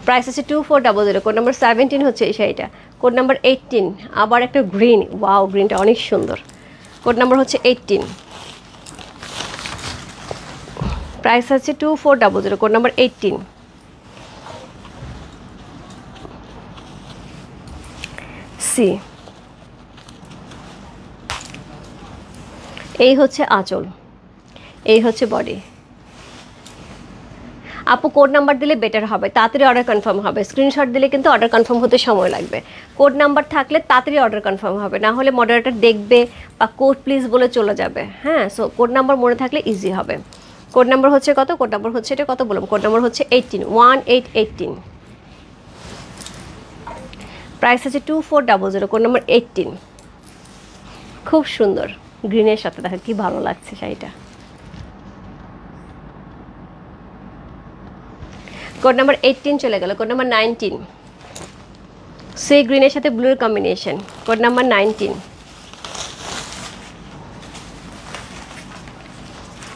প্রাইস আছে 2400। কোড নাম্বার 17 হচ্ছে এই শাড়িটা। কোড নাম্বার 18, আবার একটা গ্রিন, ওয়াও গ্রিনটা অনেক সুন্দর। কোড নাম্বার হচ্ছে 18, প্রাইস আছে 2400। কোড নাম্বার 18 সি, এই হচ্ছে আঁচল, এই হচ্ছে বডি। আপু কোড নাম্বার দিলে বেটার হবে, তাড়াতাড়ি অর্ডার কনফার্ম হবে। স্ক্রিনশট দিলে কিন্তু অর্ডার কনফার্ম হতে সময় লাগবে। কোড নাম্বার থাকলে তাড়াতাড়ি অর্ডার কনফার্ম হবে, না হলে মডারেটর দেখবে বা কোড প্লিজ বলে চলে যাবে। হ্যাঁ, সো কোড নাম্বার মনে থাকলে ইজি হবে। কোড নাম্বার হচ্ছে কত? কোড নাম্বার হচ্ছে এটা কত বললাম? কোড নাম্বার হচ্ছে 18, 1818, প্রাইস আছে 2400। কোড নাম্বার 18, খুব সুন্দর গ্রিনের সাথে, দেখা কি ভালো লাগছে শাড়িটা। কোড নাম্বার 18 চলে গেল। কোড নাম্বার 19, সেই গ্রিনের সাথে ব্লুর কম্বিনেশন। কোড নাম্বার 19,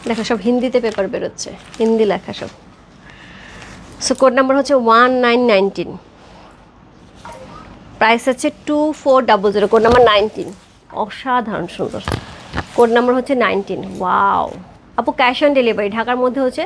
দেখো সব হিন্দিতে পেপার বেরোচ্ছে, হিন্দি লেখা সব। সো কোড নাম্বার হচ্ছে 1919, প্রাইস হচ্ছে 2400। কোড নাম্বার 19, অসাধারণ সুন্দর। কোড নাম্বার হচ্ছে 19, ওয়াও। আপু ক্যাশ অন ডেলিভারি ঢাকার মধ্যে হচ্ছে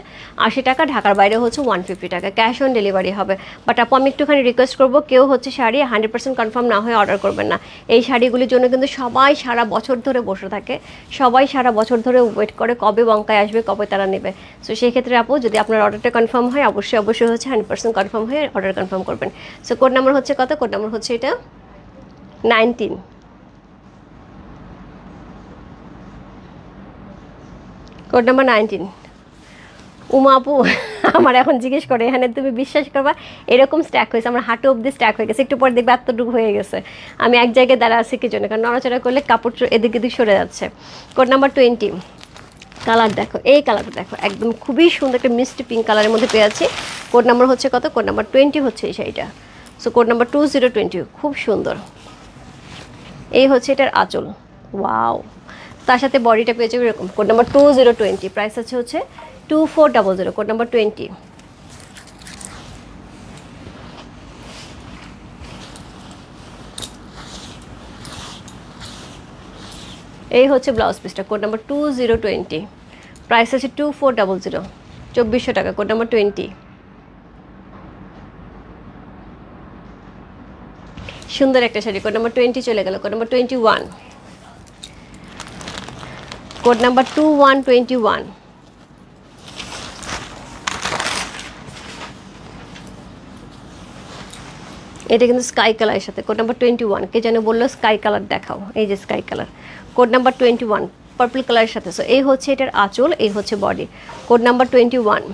80 টাকা, ঢাকার বাইরে হচ্ছে 150 টাকা, ক্যাশ অন ডেলিভারি হবে। বাট আপু আমি একটুখানি রিকোয়েস্ট করবো, কেউ হচ্ছে শাড়ি 100% কনফার্ম না হয়ে অর্ডার করবেন না। এই শাড়িগুলির জন্য কিন্তু সবাই সারা বছর ধরে বসে থাকে, সবাই সারা বছর ধরে ওয়েট করে কবে বঙ্কায় আসবে, কবে তারা নেবে। সো সেই ক্ষেত্রে আপু যদি আপনার অর্ডারটা কনফার্ম হয় অবশ্যই হচ্ছে 100% কনফার্ম হয়ে অর্ডার কনফার্ম করবেন। সো কোড নাম্বার হচ্ছে কত? কোড নাম্বার হচ্ছে এটা 19। Code number 19। উমা আপু আমার এখন জিজ্ঞেস করে, এখানে তুমি বিশ্বাস করবা এরকম স্ট্যাক হয়েছে, আমার হাঁটু অব্দি স্ট্যাক হয়ে গেছে, একটু পরে দেখবে এতটুকু হয়ে গেছে। আমি এক জায়গায় দাঁড়া আছি কি জন্য, কারণ নড়াচড়া করলে কাপড় এদিক এদিক সরে যাচ্ছে। Code number 20। কালার দেখো, এই কালারটা দেখো, একদম খুবই সুন্দর একটা মিষ্টি পিঙ্ক কালারের মধ্যে পেয়েছি। কোড নাম্বার হচ্ছে কত? কোড নাম্বার 20 হচ্ছে এই শাড়িটা। সো কোড নাম্বার 2020, খুব সুন্দর। এই হচ্ছে এটার আঁচল, ওয়াও। তার সাথে বডিটা পেয়ে যাবে এরকম। কোড নাম্বার 2020, প্রাইস আছে হচ্ছে 2400। Code number 20। এই হচ্ছে ব্লাউজ পিসটা। কোড নাম্বার 2020, প্রাইস আছে 2400, 2400 টাকা। Code number 20। সুন্দর একটা শাড়ি। কোড নাম্বার 20 চলে গেল। Code number 21। Code number 2121। এটা কিন্তু স্কাই কালারের সাথে। Code number 21। কে যেন বললো স্কাই কালার দেখাও, এই যে sky colour. Code number 21, purple কালারের সাথে। সো এই হচ্ছে এটার আঁচল, এই হচ্ছে body. Code number 21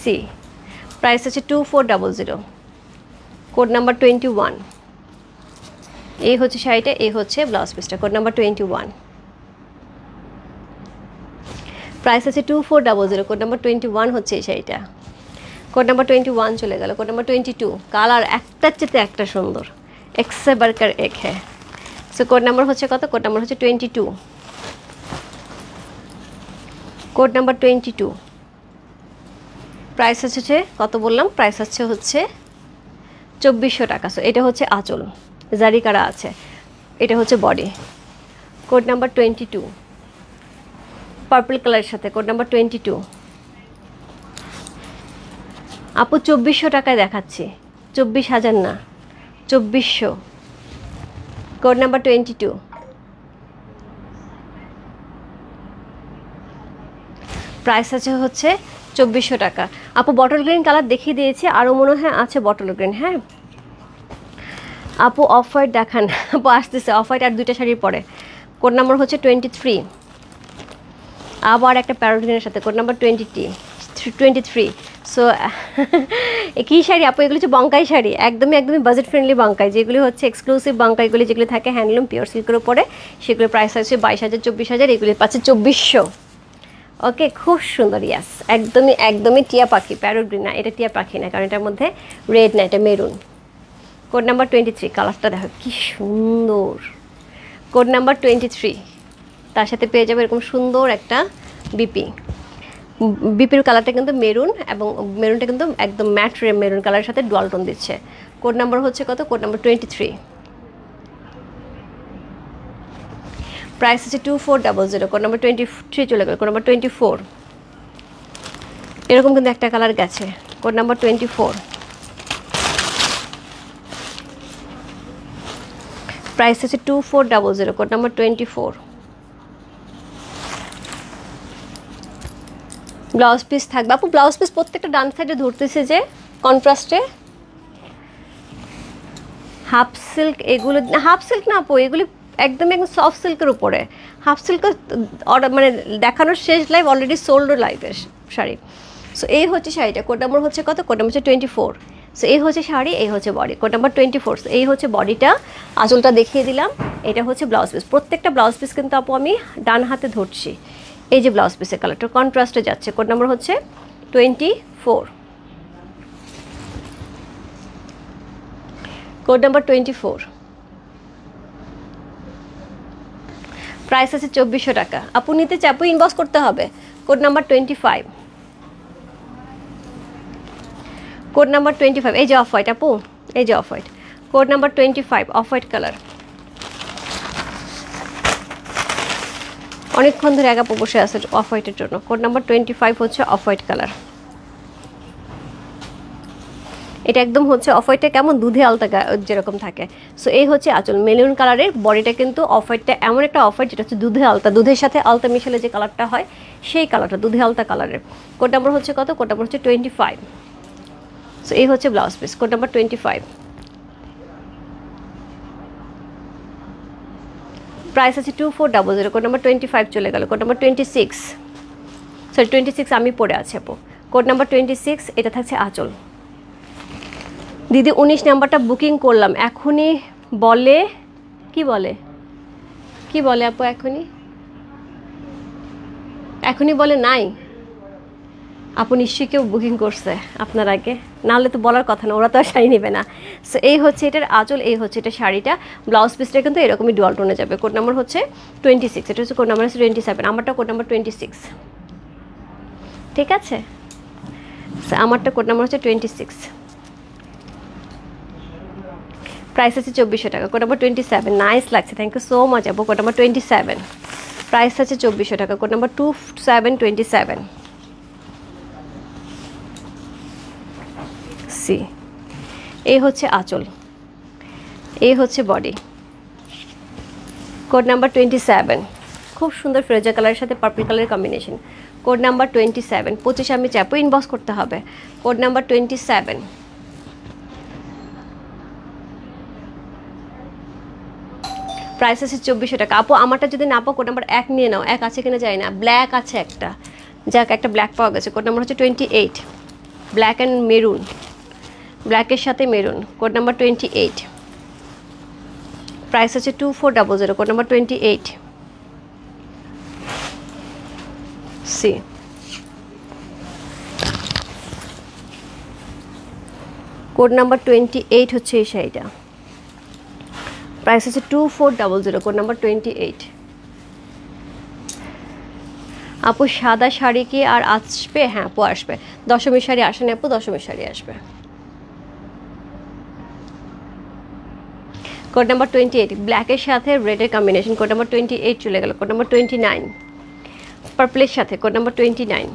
C, price আছে 2400। Code number 21। এই হচ্ছে শাড়িটা, এই হচ্ছে ব্লাউজ পিসটা। কোড নাম্বার 21, প্রাইস আছে 2400। কোড নাম্বার 21 হচ্ছে এই শাড়িটা। কোড নাম্বার 21 চলে গেল। কোড নাম্বার 22, কালার একটার চেয়ে একটা সুন্দর, একসে বারকার এক হ্যাঁ। সো কোড নাম্বার হচ্ছে কত? কোড নাম্বার হচ্ছে 22। কোড নাম্বার 22, প্রাইস হচ্ছে কত বললাম? প্রাইস হচ্ছে 2400 টাকা। সো এটা হচ্ছে আঁচল, জারি কারা আছে। এটা হচ্ছে বডি। কোড নাম্বার 22, পার্পল কালারের সাথে। Code number 22। আপু 2400 টাকায় দেখাচ্ছি, 24,000 না, 2400। কোড নাম্বার 22, প্রাইস আছে হচ্ছে 2400 টাকা। আপু বটল গ্রিন কালার দেখিয়ে দিয়েছি, আরও মনে হয় আছে বটল গ্রিন। হ্যাঁ আপু অফ হোয়াইট দেখান। আপু আসতেছে অফ হোয়াইট আর দুইটা শাড়ির পরে। কোড নাম্বার হচ্ছে 23। আবার একটা প্যারোট গ্রিনের সাথে। Code number 23। সো কী শাড়ি আপু? এগুলো হচ্ছে বঙ্কাই শাড়ি, একদমই বাজেট ফ্রেন্ডলি বঙ্কাই, যেগুলি হচ্ছে এক্সক্লুসিভ বঙ্কাইগুলি যেগুলি থাকে হ্যান্ডলুম পিওর সিল্কের উপরে, সেগুলোর প্রাইস আছে 22,000 24,000, এগুলি পাচ্ছে 2400। ওকে, খুব সুন্দর। ইয়াস, একদমই টিয়া পাখি, প্যারোট গ্রিন না, এটা টিয়া পাখি না, কারণ এটার মধ্যে রেড না, এটা মেরুন। কোড নাম্বার 23, কালারটা দেখো কি সুন্দর। কোড নাম্বার 23, তার সাথে পেয়ে যাবে এরকম সুন্দর একটা বিপির কালারটা কিন্তু মেরুন, এবং মেরুনটা কিন্তু একদম ম্যাট মেরুন কালারের সাথে ডুয়াল টোন দিচ্ছে। কোড নাম্বার হচ্ছে কত? কোড নাম্বার 23, প্রাইস হচ্ছে 2400। কোড নাম্বার 23 চলে গেল। কোড নাম্বার 24, এরকম কিন্তু একটা কালার গেছে। কোড নাম্বার 24, প্রাইস হচ্ছে 2400। Code number 24। ব্লাউজ পিস থাকবে আপু, ব্লাউজ পিস প্রত্যেকটা ডান সাইডে ধরতেছে যে কন্ট্রাস্টে। হাফ সিল্ক, এগুলো হাফ সিল্ক না আপু, এগুলি একদম সফট সিল্কের উপরে। হাফ সিল্কের অর্ডার মানে দেখানোর শেষ লাইভ, অলরেডি সোল্ড লাইভের শাড়ি। সো এই হচ্ছে শাড়িটা। কোড নাম্বার হচ্ছে কত? কোড নাম্বার হচ্ছে 24। সো এই হচ্ছে শাড়ি, এই হচ্ছে বডি। Code number 24। এই হচ্ছে বডিটা, আঁচলটা দেখিয়ে দিলাম। এটা হচ্ছে ব্লাউজ পিস। প্রত্যেকটা ব্লাউজ পিস কিন্তু আপু আমি ডান হাতে ধরছি। এই যে ব্লাউজ পিসের কালারটা কন্ট্রাস্টে যাচ্ছে। কোড নাম্বার হচ্ছে 24। কোড নাম্বার 24, প্রাইস আছে 2400 টাকা। আপু নিতে চাই, আপু ইনবক্স করতে হবে। Code number 25। কোড নাম্বার 25, এই যে অফ হোয়াইট আপু, এই যে off white. Code number 25, off white colour, অনেকক্ষণ ধরে একা বসে আছে অফ হোয়াইটের জন্য। কোড নাম্বার 25 হচ্ছে অফ হোয়াইট কালার। এটা একদম হচ্ছে অফ হোয়াইটটা কেমন দুধে আলতা যেরকম থাকে। সো এই হচ্ছে আঁচল, মেরুন কালারের, বডিটা কিন্তু অফ হোয়াইটটা এমন একটা অফ হোয়াইট যেটা হচ্ছে দুধে আলতা, দুধের সাথে আলতা মিশালে যে কালারটা হয় সেই কালারটা, দুধে আলতা কালারের। কোড নাম্বার হচ্ছে কত? কোড নাম্বার হচ্ছে 25। সো এই হচ্ছে blouse piece, code number 25। Price আছে 2400। কোড নাম্বার 25 চলে গেল। কোড নাম্বার 26, সরি 26 আমি পরে আছে আপু। কোড নাম্বার 26, এটা থাকছে আঁচল। দিদি 19 নাম্বারটা বুকিং করলাম, এখনই বলে কি বলে আপু? এখনই বলে নাই। আপু নিশ্চয়ই কেউ বুকিং করছে আপনার আগে, নাহলে তো বলার কথা না, ওরা তো আর শাড়ি নেবে না। সো এই হচ্ছে এটার আঁচল, এই হচ্ছে এটা শাড়িটা। ব্লাউজ পিসটা কিন্তু এরকমই ডুয়াল টোনে যাবে। কোড নাম্বার হচ্ছে 26, এটা হচ্ছে কোড নাম্বার হচ্ছে 27, আমারটা কোড নাম্বার 26। ঠিক আছে, আমারটা কোড নাম্বার হচ্ছে 26। প্রাইস আছে 2400 টাকা। কোড নাম্বার 27, নাইস লাগছে, থ্যাংক ইউ সো মাচ আপু। কোড নাম্বার 27, প্রাইস আছে 2400 টাকা। Code number 2727। সি, এই হচ্ছে আঁচল, এই হচ্ছে বডি। কোড নাম্বার 27, খুব সুন্দর ফিরোজা কালারের সাথে পার্পল কালারের কম্বিনেশন। কোড নাম্বার 27, 25 আমি চাপো, ইনবক্স করতে হবে। কোড নাম্বার 27, প্রাইস আছে 2400 টাকা। আপু আমারটা যদি না পাও কোড নাম্বার 1 নিয়ে নাও, 1 আছে কিনা যায় না, ব্ল্যাক আছে একটা, যাক একটা ব্ল্যাক পাওয়া গেছে। কোড নাম্বার হচ্ছে 28, ব্ল্যাক অ্যান্ড মেরুন, ব্ল্যাকের সাথে মেরুন। কোড নাম্বার 28, প্রাইস আছে 2400। Code number 28। C, code number 28 হচ্ছে এই শাড়িটা, প্রাইস আছে 2400। Code number 28। আপু সাদা শাড়ি কি আর আসবে? হ্যাঁ আপু আসবে, দশমীর শাড়ি আসেনি আপু, দশমীর শাড়ি আসবে। কোড নাম্বার 28, ব্ল্যাকের সাথে রেডের কম্বিনেশন। কোড নাম্বার 28 চলে গেল। কোড নাম্বার 29, পার্পলের সাথে। কোড নাম্বার 29,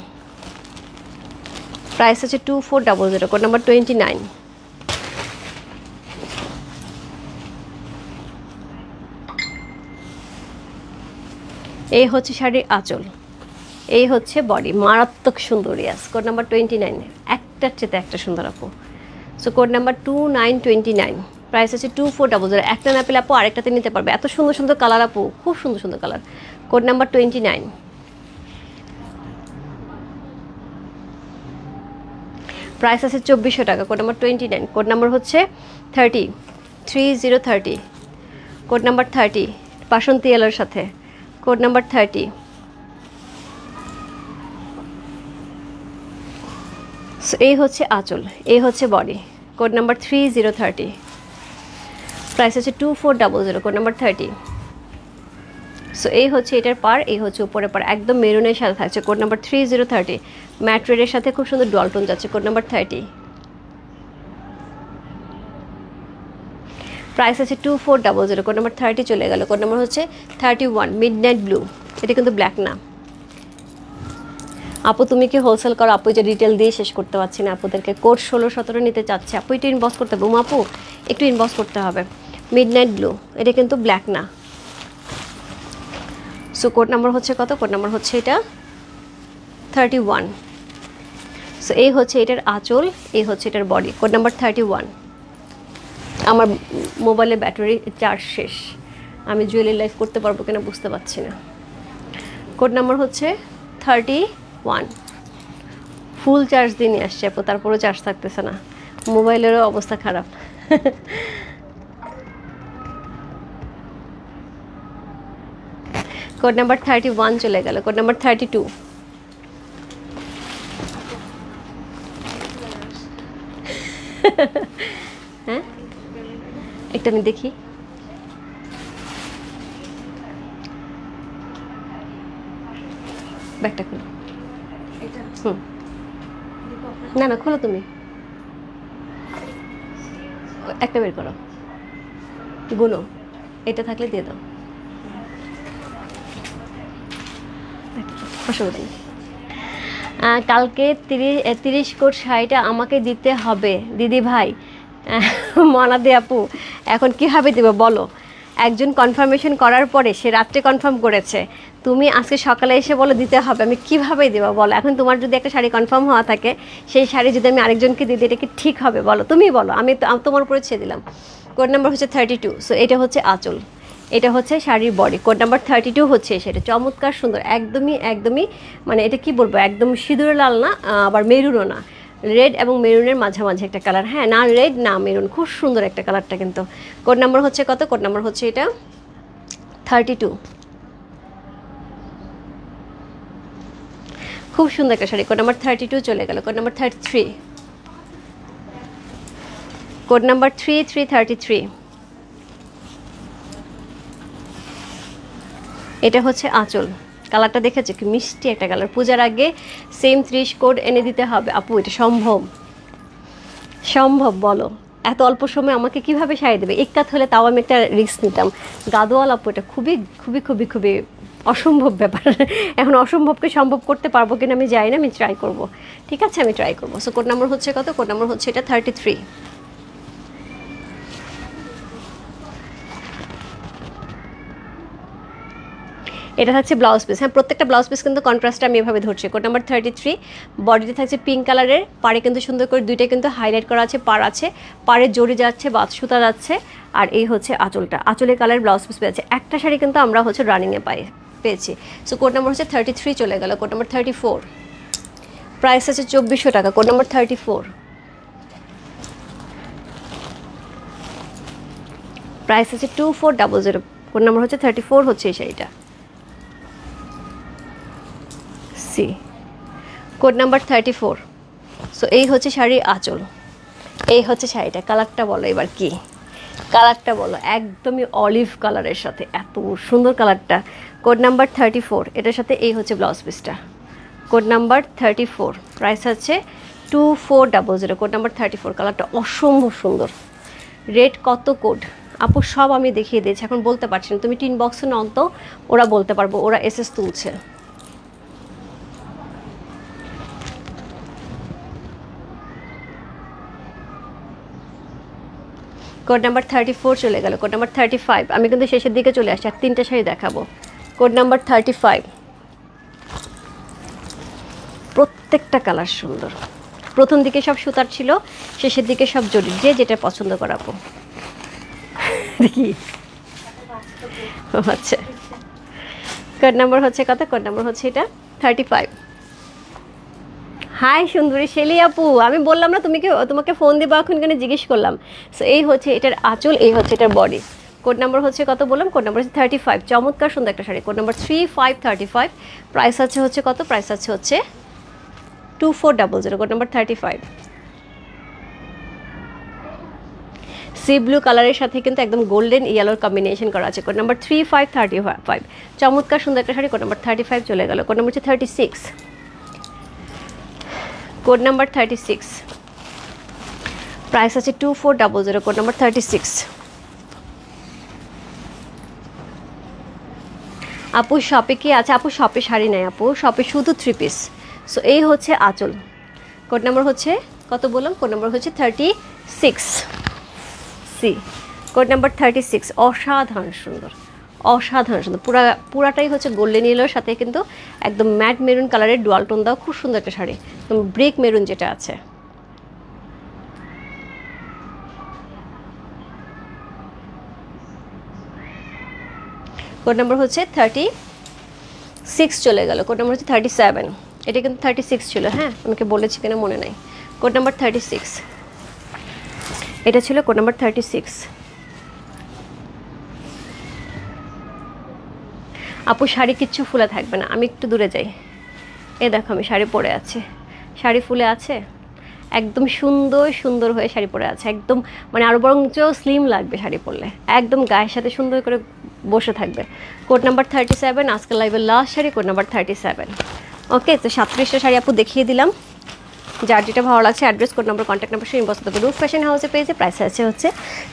প্রাইস আছে 2400। Code number 29। এই হচ্ছে শাড়ির আঁচল, এই হচ্ছে বডি, মারাত্মক সুন্দর। ইয়াস, কোড নাম্বার 29, একটার চেয়ে একটা সুন্দর আপু। সো কোড নাম্বার 2929, প্রাইস আছে 2400। একটা না পেলে আপু আরেকটাতে নিতে পারবে, এত সুন্দর সুন্দর কালার আপু, খুব সুন্দর সুন্দর কালার। কোড নাম্বার 29, প্রাইস আছে 2400 টাকা। কোড নাম্বার 29, কোড নাম্বার হচ্ছে 30, কোড নাম্বার 30, বাসন্তী এলোর সাথে। Code number 30। সো এই হচ্ছে আঁচল, এই হচ্ছে বডি। কোড নাম্বার 3030, প্রাইস আছে 2400। Code number 30। সো এই হচ্ছে এটার পার, এই হচ্ছে উপরে পার, একদম মেরুনের সাথে থাকছে। কোড নাম্বার 3030, ম্যাট রেডের সাথে খুব সুন্দর ডুয়াল টোন যাচ্ছে। কোড নাম্বার 30, প্রাইস আছে 2400। কোড নাম্বার 30 চলে গেল। কোড নাম্বার হচ্ছে 31, মিডনাইট ব্লু। এটা কিন্তু ব্ল্যাক না আপু, তুমি কি হোলসেল করো? আপু যে রিটেল দিয়ে শেষ করতে পারছি না আপুদেরকে। কোড 1617 নিতে চাচ্ছে আপু, এটা ইনবক্স করতে হবে। আপু একটু ইনবক্স করতে হবে। মিডনাইট ব্লু, এটা কিন্তু ব্ল্যাক না। সো কোড নাম্বার হচ্ছে কত? কোড নাম্বার হচ্ছে এটা 31। সো এই হচ্ছে এটার আঁচল, এই হচ্ছে এটার বডি। Code number 31। আমার মোবাইলের ব্যাটারি চার্জ শেষ, আমি জুয়েলারি লাইভ করতে পারবো কিনা বুঝতে পারছি না। কোড নাম্বার হচ্ছে 31। ফুল চার্জ দিয়ে নিয়ে আসছে আপু, তারপরেও চার্জ থাকতেছে না, মোবাইলেরও অবস্থা খারাপ। কোড নাম্বার 31 চলে গেল। Code number 32। হ্যাঁ একটা আমি দেখি। ব্যাগটা খুলো। না না খোলো, তুমি একটা বের করো, গুনো, এটা থাকলে দিয়ে দাও। অসুবিধা নেই। কালকে 30 কোট শাড়িটা আমাকে দিতে হবে দিদি ভাই। মনাদি আপু এখন কীভাবে দেবো বলো? একজন কনফার্মেশন করার পরে সে রাত্রে কনফার্ম করেছে, তুমি আজকে সকালে এসে বলো দিতে হবে, আমি কীভাবে দেবো বলো? এখন তোমার যদি একটা শাড়ি কনফার্ম হওয়া থাকে, সেই শাড়ি যদি আমি আরেকজনকে দিই, এটা কি ঠিক হবে বলো? তুমি বলো, আমি তোমার উপরে ছেড়ে দিলাম। কোড নাম্বার হচ্ছে 32। সো এটা হচ্ছে আঁচল, এটা হচ্ছে শাড়ির বডি। কোড নাম্বার 32 হচ্ছে সেটা। চমৎকার সুন্দর, একদমই মানে এটা কি বলবো, একদম সিঁদুরে লাল না, আবার মেরুনও না, রেড এবং মেরুনের মাঝামাঝি একটা কালার। হ্যাঁ, না রেড না মেরুন, খুব সুন্দর একটা কালারটা কিন্তু। কোড নাম্বার হচ্ছে কত? কোড নাম্বার হচ্ছে এটা 32। খুব সুন্দর একটা শাড়ি। কোড নাম্বার 32 চলে গেল। Code number 33, code number 3333। এটা হচ্ছে আঁচল। কালারটা দেখেছো কি মিষ্টি একটা কালার। পূজার আগে সেম 30 কোড এনে দিতে হবে আপু, এটা সম্ভব বলো? এত অল্প সময় আমাকে কিভাবে শাড়ি দেবে? ইক্কাত হলে তাও আমি একটা রিস্ক নিতাম। গাদোয়াল আপু এটা খুবই খুবই খুবই খুবই অসম্ভব ব্যাপার। এখন অসম্ভবকে সম্ভব করতে পারবো কিনা আমি জানি না, আমি ট্রাই করব। ঠিক আছে, আমি ট্রাই করবো। সো কোড নাম্বার হচ্ছে কত? কোড নাম্বার হচ্ছে এটা 33। এটা থাকছে ব্লাউজ পিস। হ্যাঁ, প্রত্যেকটা ব্লাউজ পিস কিন্তু কন্ট্রাস্টে আমি এভাবে ধরছি। Code number 33। বডিতে থাকছে পিঙ্ক কালারের, পাড়ে কিন্তু সুন্দর করে দুইটা কিন্তু হাইলাইট করা আছে, পাড় আছে, পাড়ে জড়ি যাচ্ছে, বাদ সুতা যাচ্ছে। আর এই হচ্ছে আঁচলটা, আঁচলের কালার ব্লাউজ পিস পেয়েছে। একটা শাড়ি কিন্তু আমরা হচ্ছে রানিংয়ে পেয়েছি। সো কোড নাম্বার হচ্ছে 33 চলে গেল। কোড নাম্বার 34, প্রাইস আছে 2400 টাকা। কোড নাম্বার 34, প্রাইস আছে 2400। কোড নাম্বার হচ্ছে 34 হচ্ছে এই শাড়িটা। C code number 34। সো এই হচ্ছে শাড়ির আঁচল, এই হচ্ছে শাড়িটা। কালারটা বলো এবার কি কালারটা বলো? একদমই অলিভ কালারের সাথে, এত সুন্দর কালারটা। কোড নাম্বার 34, এটার সাথে এই হচ্ছে ব্লাউজ পিসটা। কোড নাম্বার 34, প্রাইস আছে 2400। কোড নাম্বার 34, কালারটা অসম্ভব সুন্দর। রেড কত কোড আপু? সব আমি দেখিয়ে দিয়েছি, এখন বলতে পারছি না। তুমি টিন বক্সে নক দাও, ওরা বলতে পারবো, ওরা এসএস তুলছে। কোড নাম্বার 34 চলে গেল। কোড নাম্বার 35, আমি কিন্তু শেষের দিকে চলে আসছি, আর 3টে শাড়ি দেখাবো। কোড নাম্বার 35, প্রত্যেকটা কালার সুন্দর। প্রথম দিকে সব সুতার ছিল, শেষের দিকে সব জড়ি, যে যেটা পছন্দ করাবো। দেখি আচ্ছা, কোড নাম্বার হচ্ছে কত? কোড নাম্বার হচ্ছে এটা 35। হাই সুন্দরী শেলি আপু, আমি বললাম না তোমাকে ফোন দেবো এখন, কেন জিজ্ঞেস করলাম। সো এই হচ্ছে এটার আঁচল, এই হচ্ছে এটার বডি। কোড নাম্বার হচ্ছে কত বললাম? কোড নাম্বার হচ্ছে 35। চমৎকার সুন্দর একটা শাড়ি। Code number 3535। প্রাইস আছে হচ্ছে কত? প্রাইস আছে হচ্ছে 2400। Code number 35। সি ব্লু কালারের সাথে কিন্তু একদম গোল্ডেন ইয়েলোর কম্বিনেশন করা আছে। Code number 3535। চমৎকার সুন্দর একটা শাড়ি। কোড নাম্বার 35 চলে গেল। কোড নাম্বার হচ্ছে 36। কোড নাম্বার 36, প্রাইস আছে 2400। Code number 36। আপু শপে কি আছে? আপু শপে শাড়ি নেই আপু, শপে শুধু 3 পিস। সো এই হচ্ছে আঁচল। কোড নাম্বার হচ্ছে কত বললাম? কোড নাম্বার হচ্ছে 36। C code number 36। অসাধারণ সুন্দর, অসাধারণ সুন্দর। পুরাটাই হচ্ছে গোল্ডেন ইয়েলোর সাথে কিন্তু একদম ম্যাট মেরুন কালারের ডুয়াল টোন দাও, খুব সুন্দর একটা শাড়ি। ব্রেক মেরুন যেটা আছে। কোড নাম্বার হচ্ছে 36 চলে গেল। কোড নাম্বার হচ্ছে 37। এটা কিন্তু 36 ছিল। হ্যাঁ, আমাকে বলেছি কিনা মনে নাই। কোড নাম্বার 36, এটা ছিল কোড নাম্বার 36। আপু শাড়ি কিচ্ছু ফুলে থাকবে না, আমি একটু দূরে যাই। এ দেখো আমি শাড়ি পরে আছে, শাড়ি ফুলে আছে, একদম সুন্দর সুন্দর হয়ে শাড়ি পরে আছে। একদম মানে আরও বরঞ্চ স্লিম লাগবে শাড়ি পরলে, একদম গায়ের সাথে সুন্দর করে বসে থাকবে। কোড নাম্বার 37, আজকের লাইভের last sari. Code number 37। Okay, তো 37টা শাড়ি আপু দেখিয়ে দিলাম। যার যেটা ভালো লাগছে address, code number, contact number সেই ইনবক্স করতে রুফ ফ্যাশন হাউসে পেয়েছে। প্রাইস আছে হচ্ছে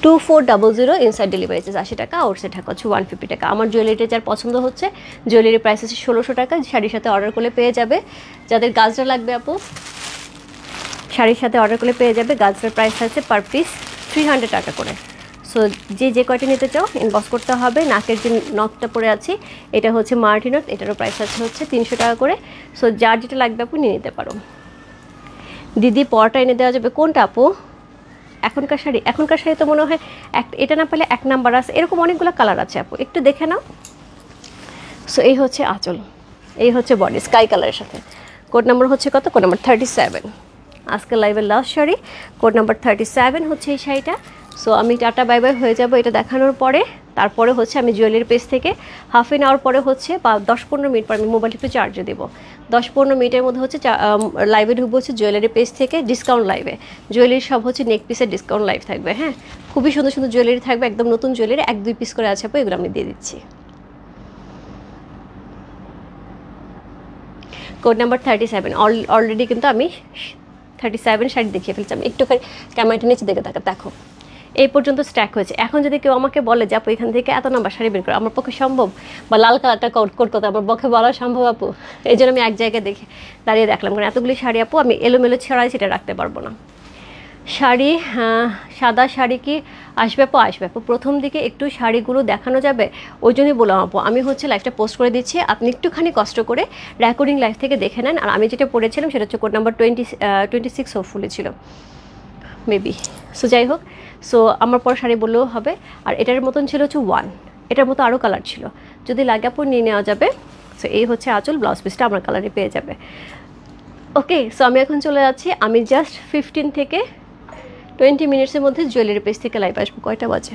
2400, ইনসাইড ডেলিভারি চার্জ 80 টাকা, আউটসাইড ঢাকা হচ্ছে 150 টাকা। আমার জুয়েলারিটা যার পছন্দ হচ্ছে, জুয়েলারি প্রাইস আছে 1600 টাকা, শাড়ির সাথে অর্ডার করলে পেয়ে যাবে। যাদের গাজরা লাগবে আপু, শাড়ির সাথে অর্ডার করলে পেয়ে যাবে। গাজরার প্রাইস আছে পার পিস 300 টাকা করে। সো যে কয়টি নিতে চাও ইনবক্স করতে হবে। নাকের যে নথটা পরে আছি এটা হচ্ছে মার্টি নথ, এটারও প্রাইস আছে হচ্ছে 300 টাকা করে। সো যার যেটা লাগবে আপু নিয়ে নিতে পারো। দিদি পরটা এনে দেওয়া যাবে। কোনটা আপু? এখনকার শাড়ি তো মনে হয় এটা না পেলে 1 নাম্বার আছে, এরকম অনেকগুলো কালার আছে আপু, একটু দেখে নাও। সো এই হচ্ছে আঁচল, এই হচ্ছে বডি স্কাই কালারের সাথে। কোড নাম্বার হচ্ছে কত? Code number 37। আজকে লাইভের লাস্ট শাড়ি, কোড নাম্বার 37 হচ্ছে এই শাড়িটা। সো আমি টাটা বাই বাই হয়ে যাব এটা দেখানোর পরে। তারপরে হচ্ছে আমি জুয়েলারি পেজ থেকে হাফ অ্যান আওয়ার পরে হচ্ছে বা 10-15 মিনিট পর আমি মোবাইলটা একটু চার্জে দেবো। 10-15 মিনিটের মধ্যে হচ্ছে লাইভে ঢুকবো হচ্ছে জুয়েলারি পেজ থেকে ডিসকাউন্ট লাইভে। জুয়েলারি সব হচ্ছে নেক পিসের ডিসকাউন্ট লাইভ থাকবে। হ্যাঁ, খুবই সুন্দর সুন্দর জুয়েলারি থাকবে, একদম নতুন জুয়েলারি, 1-2 পিস করে আছে আপু, এগুলো আমি দিয়ে দিচ্ছি। Code number 37। অলরেডি কিন্তু আমি 37 শাড়ি দেখিয়ে ফেলছি। আমি একটুখানি ক্যামেরাটা নিচে দেখো, এই পর্যন্ত স্ট্যাক হয়েছে। এখন যদি কেউ আমাকে বলে যে আপু এখান থেকে এত নাম্বার শাড়ি বের করো, আমার পক্ষে সম্ভব? বা লাল কালারটা কোট করতে আমার পক্ষে বলা সম্ভব আপু? এই জন্য আমি এক জায়গায় দেখে দাঁড়িয়ে দেখলাম, কারণ এতগুলি শাড়ি আপু আমি এলোমেলো ছড়াই সেটা রাখতে পারবো না। শাড়ি, সাদা শাড়ি কি আসবে আপু? আসবে আপু, প্রথম দিকে একটু শাড়িগুলো দেখানো যাবে, ওই জন্যই বললাম আপু আমি হচ্ছে লাইভটা পোস্ট করে দিচ্ছি, আপনি একটুখানি কষ্ট করে রেকর্ডিং লাইভ থেকে দেখে নেন। আর আমি যেটা পড়েছিলাম সেটা হচ্ছে কোড নাম্বার 26 হোপফুলি ছিল মেবি। সো যাই হোক, সো আমার পর শাড়ি বললেও হবে। আর এটার মতন ছিল হচ্ছে 1, এটার মতো আরও কালার ছিল, যদি লাগে আপু নিয়ে নেওয়া যাবে। সো এই হচ্ছে আঁচল, ব্লাউজ পিসটা আমার কালারে পেয়ে যাবে। ওকে, সো আমি এখন চলে যাচ্ছি। আমি জাস্ট 15 থেকে 20 মিনিটসের মধ্যে জুয়েলারি পেজ থেকে লাইভ আসবো। কয়টা বাজে?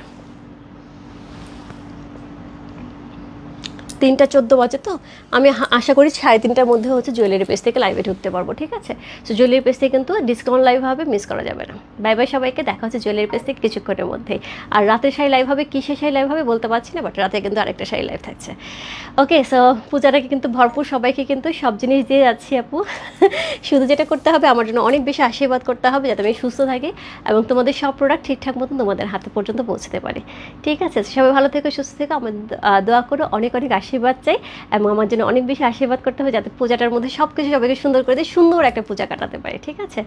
3:14 বাজে। তো আমি আশা করি 3:30টার মধ্যে হচ্ছে জুয়েলারি পেজ থেকে লাইভে ঢুকতে পারবো, ঠিক আছে? সো জুয়েলারি পেজ থেকে কিন্তু ডিসকাউন্ট লাইভ হবে, মিস করা যাবে না। বাই বাই সবাইকে, দেখা হচ্ছে জুয়েলারি পেজ থেকে কিছুক্ষণের মধ্যেই। আর রাতের শাড়ি লাইভ হবে, কিসের শাড়ি লাইভ হবে বলতে পারছি না, বাট রাতে কিন্তু আরেকটা শাড়ি লাইভ থাকছে। ওকে, সো পূজাটাকে কিন্তু ভরপুর, সবাইকে কিন্তু সব জিনিস দিয়ে যাচ্ছি আপু। শুধু যেটা করতে হবে, আমার জন্য অনেক বেশি আশীর্বাদ করতে হবে যাতে আমি সুস্থ থাকি এবং তোমাদের সব প্রোডাক্ট ঠিকঠাক মতন তোমাদের হাতে পর্যন্ত পৌঁছতে পারি, ঠিক আছে? সবাই ভালো থেকো, সুস্থ থেকো, আমার দোয়া করো, অনেক অনেক আশীর্বাদ চাই এবং আমার জন্য অনেক বেশি আশীর্বাদ করতে হবে যাতে পূজাটার মধ্যে সব কিছু সবাইকে সুন্দর করে দিয়ে সুন্দর একটা পূজা কাটাতে পারি, ঠিক আছে?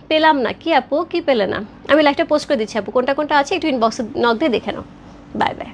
পেলাম না কি আপু? কি পেলে না? আমি লাইভটা পোস্ট করে দিচ্ছি আপু, কোনটা কোনটা আছে একটু ইনবক্সে নক দিয়ে দেখে নাও। Bye bye.